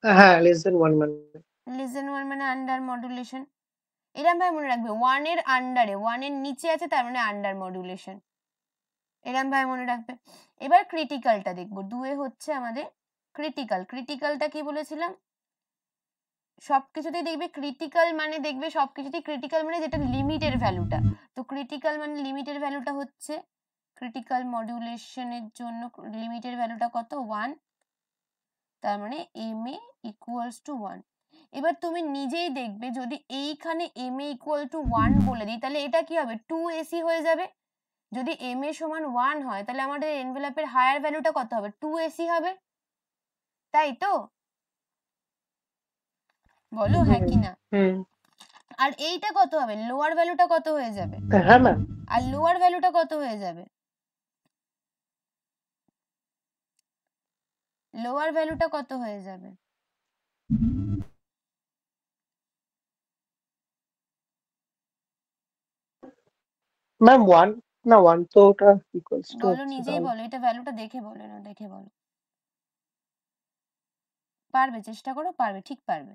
হ্যাঁ, লেস দেন 1 মানে। লেস দেন 1 মানে আন্ডার মডুলেশন। এরম ভাবে মনে রাখবে 1 এর আন্ডারে 1 এর নিচে আছে তার মানে আন্ডার মডুলেশন। এরম ভাবে মনে রাখবে। এবার ক্রিটিক্যালটা দেখবো। 2 এ হচ্ছে আমাদের ক্রিটিক্যাল। ক্রিটিক্যালটা কি বলেছিলাম? সবকিছুতেই দেখবে ক্রিটিক্যাল মানে দেখবে সবকিছুতেই ক্রিটিক্যাল মানে যেটা লিমিটের ভ্যালুটা। তো ক্রিটিক্যাল মানে লিমিটের ভ্যালুটা হচ্ছে ক্রিটিক্যাল মডুলেশনের জন্য লিমিটের ভ্যালুটা কত? 1। তার মানে এম এ ইকুয়ালস টু 1। এবার তুমি নিজেই দেখবে যদি এইখানে এম এ ইকুয়াল টু 1 বলে দিই তাহলে এটা কি হবে? 2 এসি হয়ে যাবে। যদি এম এ সমান 1 হয় তাহলে আমাদের এনভেলপের হায়ার ভ্যালুটা কত হবে? 2 এসি হবে। তাই তো? বলো হ্যাঁ কি না? আর এইটা কত হবে? লোয়ার ভ্যালুটা কত হয়ে যাবে? হ্যাঁ ম্যাম। আর লোয়ার ভ্যালুটা কত হয়ে যাবে? লোয়ার ভ্যালুটা কত হয়ে যাবে? ম্যাম 1 না 1 তো ওটা ইকুয়ালস টু বলো হচ্ছে নিজেই তাহলে। বলো, এটা ভ্যালুটা দেখে বলো না, দেখে বলো। পারবে, চেষ্টা করো, পারবে, ঠিক পারবে।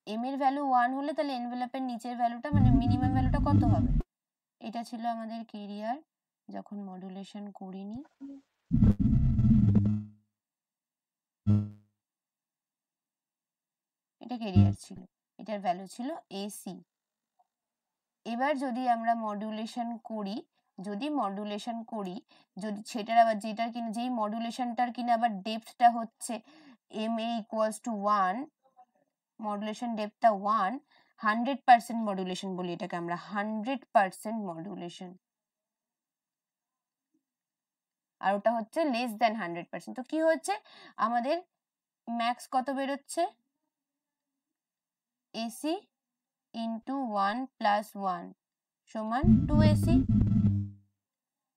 এম এর ভ্যালু 1 হলে তাহলে এনভেলপের নিচের ভ্যালুটা মানে মিনিমাম ভ্যালুটা কত হবে? এটা ছিল আমাদের কেরিয়ার যখন মডুলেশন করিনি। এটা কেরিয়ার ছিল, এটার ভ্যালু ছিল এসি। এবার যদি আমরা মডুলেশন করি, যদি সেটার আবার যেটার কিনা যেই মডুলেশনটার কিনা আবার ডেপথটা হচ্ছে M A equals to 1, modulation ডেপথটা 1, 100% মডুলেশন বলি এটাকে আমরা, 100% মডুলেশন। আর ওটা হচ্ছে লেস দ্যান 100%। তো কি হচ্ছে আমাদের ম্যাক্স কত বেরোচ্ছে? এসি ইন্টু 1 প্লাস 1 সমান 2 এসি।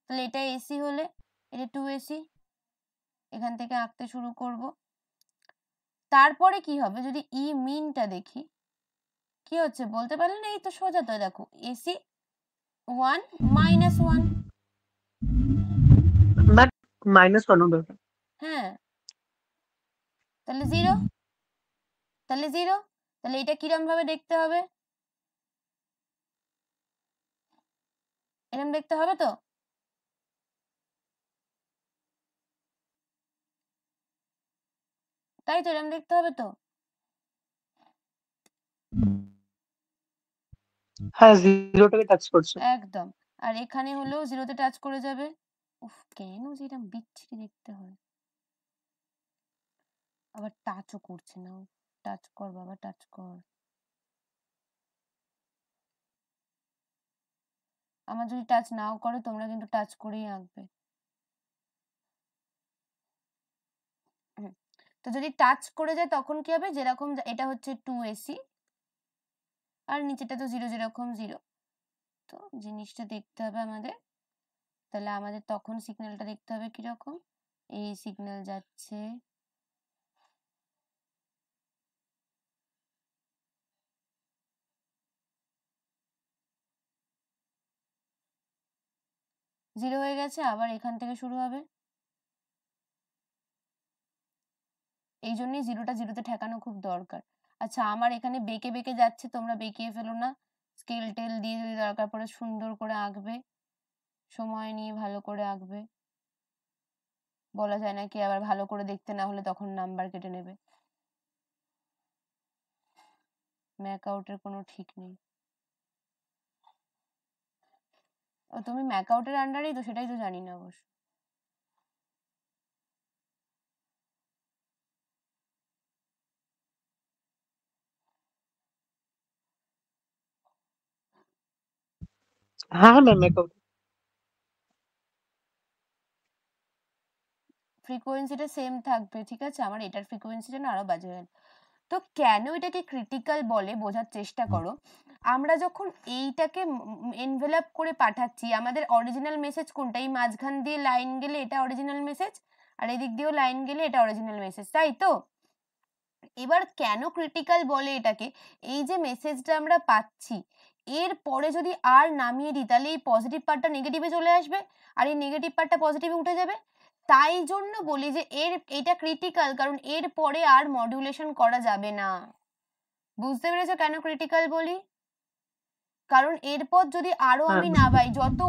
তাহলে এটা এসি হলে এটা 2 এসি। এখান থেকে আঁকতে শুরু করব। তারপরে কি হবে যদি ই মিনটা দেখি কি হচ্ছে বলতে পারলে না? এই তো সোজা তো, দেখো এসি 1 মাইনাস 1। ম্যাম -1 হবে। হ্যাঁ, তাহলে 0, তাহলে 0। তাহলে এটা কিরম ভাবে দেখতে হবে? এরম দেখতে হবে তো? তাই তো, এরম দেখতে হবে তো? হ্যাঁ, 0টাকে টাচ করছে। একদম। আর এখানে হলেও 0 তে টাচ করে যাবে। উফ, কেন যে এরম বিচ্ছিরি দেখতে হয়। আবার টাচও করছে না। টাচ কর বাবা, টাচ কর। আমার যদি টাচ নাও করে তোমরা কিন্তু টাচ করেই আঁকবে। তো যদি টাচ করে যায় তখন কি হবে? যেরকম এটা হচ্ছে 2 এসি আর নিচেটা তো 0 যেরকম 0। তো জিনিসটা দেখতে হবে আমাদের। তাহলে আমাদের তখন সিগন্যালটা দেখতে হবে কিরকম? এই সিগন্যাল যাচ্ছে, জিরো হয়ে গেছে, আবার এখান থেকে শুরু হবে। এই জন্যই 0টা 0তে ঠেকানো খুব দরকার। আচ্ছা, আমার এখানে বেঁকে বেঁকে যাচ্ছে, তোমরা বেঁকিয়ে ফেলো না। স্কেল টেল দিয়ে যদি দরকার পড়ে সুন্দর করে আঁকবে, সময় নিয়ে ভালো করে আঁকবে। বলা যায় না কি আবার ভালো করে দেখতে না হলে তখন নাম্বার কেটে নেবে। ম্যাক আউটের কোনো ঠিক নেই। ও তুমি ম্যাক আউটের আন্ডারেই তো, সেটাই তো জানি না অবশ্য। হ্যাঁ ম্যাম, মেকআপ। ফ্রিকোয়েন্সিটা সেম থাকবে, ঠিক আছে? আমার এটার ফ্রিকোয়েন্সিটা না আরো বাজে হয়ে গেল। তো কেন এটাকে ক্রিটিক্যাল বলে বোঝার চেষ্টা করো। আমরা যখন এইটাকে এনভেলপ করে পাঠাচ্ছি, আমাদের অরিজিনাল মেসেজ কোনটা? এই মাঝখান দিয়ে লাইন গেলে এটা অরিজিনাল মেসেজ, আর এদিক দিয়েও লাইন গেলে এটা অরিজিনাল মেসেজ, তাই তো? এবার কেন ক্রিটিক্যাল বলে এটাকে? এই যে মেসেজটা আমরা পাচ্ছি, এর পরে যদি আর নামিয়ে দিই তাহলে এই পজিটিভ পার্টটা নেগেটিভে চলে আসবে, আর এই নেগেটিভ পার্টটা পজিটিভে উঠে যাবে। তাই জন্য বলি যে এটা ক্রিটিক্যাল, কারণ এর পরে আর মডুলেশন করা যাবে না। বুঝতে পেরেছো কেন ক্রিটিক্যাল বলি? কারণ এরপর যদি আরো হ্যাঁ আমি নামাই, যত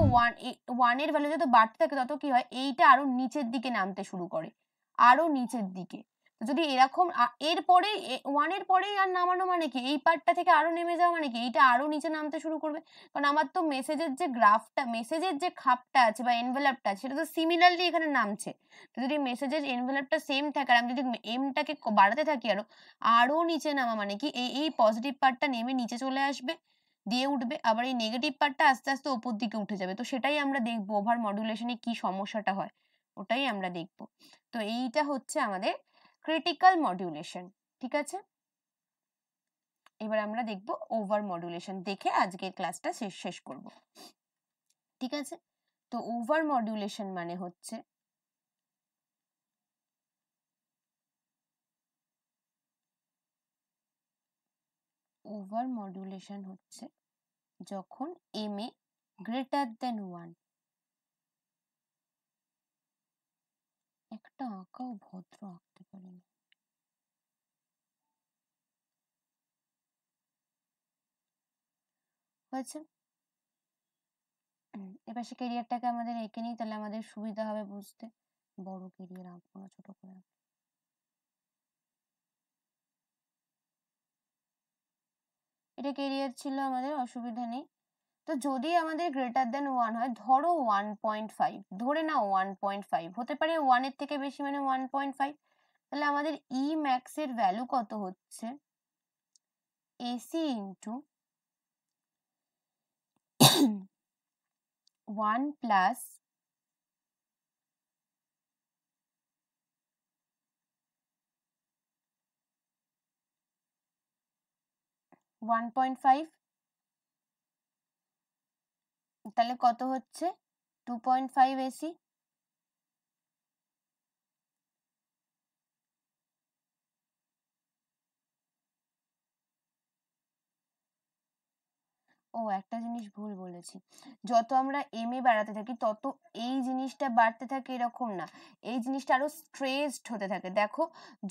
ওয়ানের ভ্যালু যত বাড়তে থাকে তত কি হয়, এইটা আরো নিচের দিকে নামতে শুরু করে, আরো নিচের দিকে। যদি এরকম এরপরে ওয়ানের পরেই আর নামানো মানে কি, এই পার্টটা থেকে আরো নেমে যাওয়া মানে কি, এইটা আরো নিচে নামতে শুরু করবে। কারণ আমার তো মেসেজের যে গ্রাফটা, মেসেজের যে খাপটা আছে বা এনভেলপটা আছে, সেটা তো সিমিলারলি এখানে নামছে। তো যদি মেসেজের এনভেলপটা সেম থাকে আর আমি যদি এমটাকে বাড়াতে থাকি আরো, আরো নিচে নামা মানে কি, এই পজিটিভ পার্টটা নেমে নিচে চলে আসবে, দিয়ে উঠবে, আবার এই নেগেটিভ পার্টটা আস্তে আস্তে ওপর দিকে উঠে যাবে। তো সেটাই আমরা দেখবো ওভার মডুলেশনে কি সমস্যাটা হয়, ওটাই আমরা দেখবো। তো এইটা হচ্ছে আমাদের ক্রিটিক্যাল মডুলেশন, ঠিক আছে? এবার আমরা দেখবো ওভার মডুলেশন, দেখে আজকের ক্লাসটা শেষ করব, ঠিক আছে? তো ওভার মডুলেশন মানে হচ্ছে যখন এম এ গ্রেটার দেন 1, একটা আঁকাও ভদ্র আঁকতে পারি না। হয়েছে? এবার সে কেরিয়ারটাকে আমাদের এঁকে নিই, তাহলে আমাদের সুবিধা হবে বুঝতে। বড় কেরিয়ার আঁকবো না, ছোট করে আঁকবো। এটা কেরিয়ার ছিল আমাদের, অসুবিধা নেই। তো যদি আমাদের গ্রেটার দেন 1 হয়, ধরো 1.5, ধরে নাও 1.5 হতে পারে, 1 এর থেকে বেশি মানে 1.5, তাহলে আমাদের ই ম্যাক্স এর ভ্যালু কত হচ্ছে? এসি ইন্টু 1 প্লাস 1.5, তাহলে কত হচ্ছে? 2.5 এসি। ও একটা জিনিস ভুল বলেছি, যত আমরা এম এ বাড়াতে থাকি তত এই জিনিসটা বাড়তে থাকে এরকম না, এই জিনিসটা আরো স্ট্রেসড হতে থাকে। দেখো,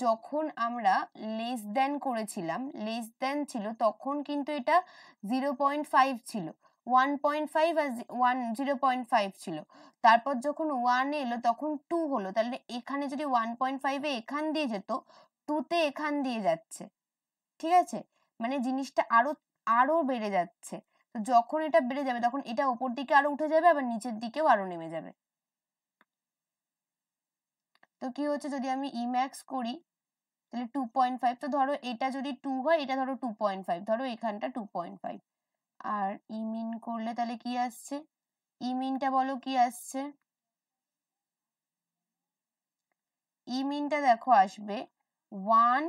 যখন আমরা লেস দেন করেছিলাম, লেস দেন ছিল, তখন কিন্তু এটা 0.5 ছিল, 1.5 আর 0.5 ছিল। তারপর যখন 1 এলো তখন 2 হলো, তাহলে এখানে যদি 1.5 এ এখান দিয়ে যেত, 2 তে এখান দিয়ে যাচ্ছে, ঠিক আছে? মানে জিনিসটা আরো আরো বেড়ে যাচ্ছে। তো যখন এটা বেড়ে যাবে তখন এটা ওপর দিকে আরো উঠে যাবে, আবার নিচের দিকেও আরো নেমে যাবে। তো কি হচ্ছে, যদি আমি ইম্যাক্স করি তাহলে 2.5, তো ধরো এটা যদি 2 হয়, এটা ধরো 2.5, ধরো এখানটা 2.5, আর ইমিন করলে তাহলে কি আসছে? ইমিনটা বলো কি আসছে? ইমিনটা দেখো আসবে 1,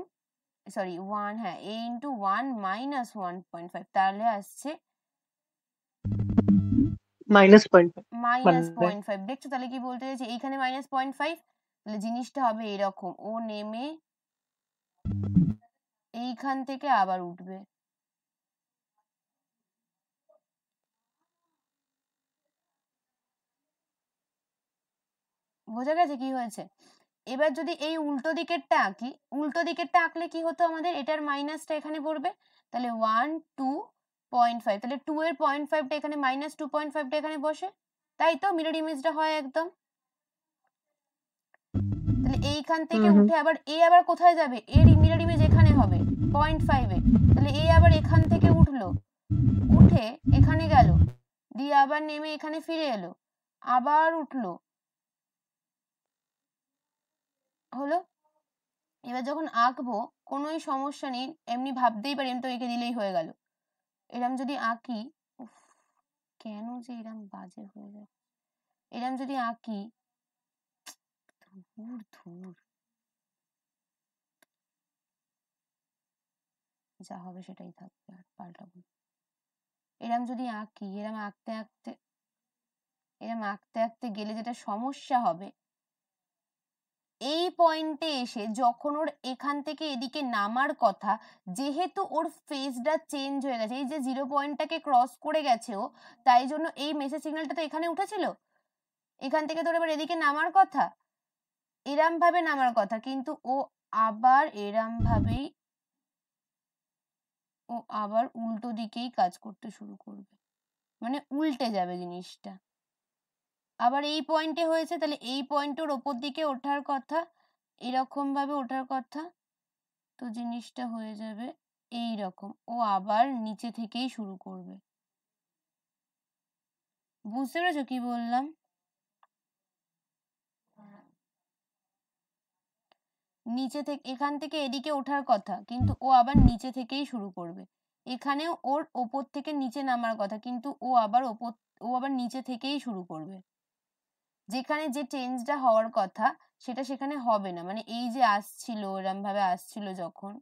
সরি 1, হ্যাঁ, a ইন্টু 1 মাইনাস 1.5, তাহলে আসছে -0.5 মাইনাস মানে 0.5। দেখছো তাহলে কি বলতে চাইছে, এইখানে -0.5, তাহলে জিনিসটা হবে এরকম, ও নেমে এইখান থেকে আবার উঠবে। বোঝা গেছে কি হয়েছে? এবার যদি এই উল্টো দিকেরটা আঁকি, উল্টো দিকেরটা আঁকলে কি হতো আমাদের, এটার মাইনাসটা এখানে পড়বে, তাহলে 1, 2.5, তাহলে 2 এর 0.5টা এখানে, মাইনাস 2.5টা এখানে বসে, তাই তো? মিরর ইমেজটা হয় একদম। তাহলে এইখান থেকে উঠে আবার এ আবার কোথায় যাবে? এর মিরর ইমেজ এখানে হবে 0.5 এ, তাহলে এ আবার এখান থেকে উঠলো, উঠে এখানে গেল, দিয়ে আবার নেমে এখানে ফিরে এলো, আবার উঠলো, হলো। এবার যখন আঁকবো কোনোই সমস্যা নেই, এমনি ভাবতেই পারি আমি তো এঁকে দিলেই হয়ে গেল। এরম যদি আঁকি, উফ, কেন যে এরম বাজে হয়ে যায়, এরম যদি আঁকি, ধুর ধুর, যা হবে সেটাই থাকবে, আর পাল্টাবো না। এরম যদি আঁকি, এরম আঁকতে আঁকতে গেলে যেটা সমস্যা হবে, এই পয়েন্টে এসে যখন ওর এখান থেকে এদিকে নামার কথা, যেহেতু ওর ফেসটা চেঞ্জ হয়ে গেছে, এই যে 0 পয়েন্টটাকে ক্রস করে গেছে ও, তাই জন্য এই মেসেজ সিগন্যালটা তো এখানে উঠেছিল, এখান থেকে তোর এবার এদিকে নামার কথা, এরম ভাবে নামার কথা, কিন্তু ও আবার এরম ভাবেই, ও আবার উল্টো দিকেই কাজ করতে শুরু করবে, মানে উল্টে যাবে জিনিসটা। আবার এই পয়েন্টে হয়েছে, তাহলে এই পয়েন্টের ওপর দিকে ওঠার কথা, এরকম ভাবে ওঠার কথা, তো জিনিসটা হয়ে যাবে এই রকম, ও আবার নিচে থেকেই শুরু করবে। বুঝতে পেরেছো কি বললাম? নিচে থেকে, এখান থেকে এদিকে ওঠার কথা, কিন্তু ও আবার নিচে থেকেই শুরু করবে। এখানেও ওর ওপর থেকে নিচে নামার কথা, কিন্তু ও আবার নিচে থেকেই শুরু করবে। যেখানে যে চেঞ্জটা হওয়ার কথা সেটা সেখানে হবে না, মানে এই যে আসছিল, এরম ভাবে আসছিল যখন,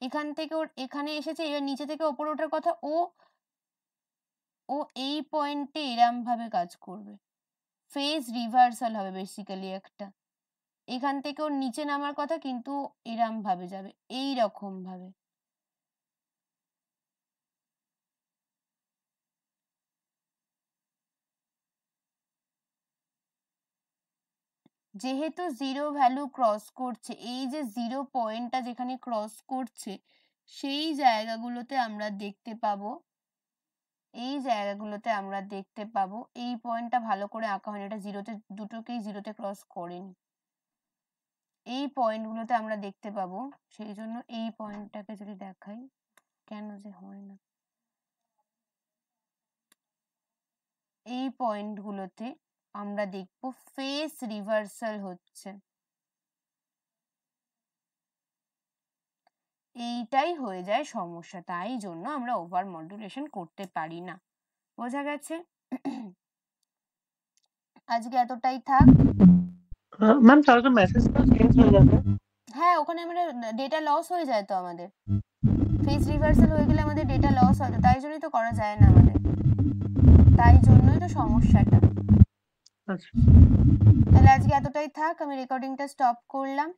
এখান থেকে ওর এখানে এসেছে, এবার নিচে থেকে ওপরে ওঠার কথা, ও এই পয়েন্টে এরম ভাবে কাজ করবে, ফেজ রিভার্সাল হবে বেসিক্যালি একটা। এখান থেকে ওর নিচে নামার কথা, কিন্তু এরম ভাবে যাবে, এই রকম ভাবে। যেহেতু 0 ভ্যালু ক্রস করছে, এই যে 0 পয়েন্টটা যেখানে ক্রস করছে, সেই জায়গাগুলোতে আমরা দেখতে পাবো, এই পয়েন্টটা ভালো করে আঁকা হয়নি, এটা দুটোকেই 0-তে ক্রস করেনি, এই পয়েন্টগুলোতে আমরা দেখতে পাবো। সেই জন্য এই পয়েন্টটাকে যদি দেখাই, কেন যে হয় না, এই পয়েন্টগুলোতে আমরা দেখবো ফেস রিভার্সাল হচ্ছে, এইটাই হয়ে যায় সমস্যা, তাই জন্য আমরা ওভার মডুলেশন করতে পারি না। বোঝা গেছে? আজকে এতটাই থাক। ম্যাম তাহলে তো মেসেজটা চেঞ্জ হয়ে যাবে। হ্যাঁ, ওখানে আমাদের ডেটা লস হয়ে যায় তো, আমাদের ফেস রিভার্সাল হয়ে গেলে আমাদের ডেটা লস হয়, তাই জন্যই তো করা যায় না আমাদের, তাই জন্যই তো সমস্যাটা। আচ্ছা, তাহলে আজকে এতটাই থাক, আমি রেকর্ডিংটা স্টপ করলাম।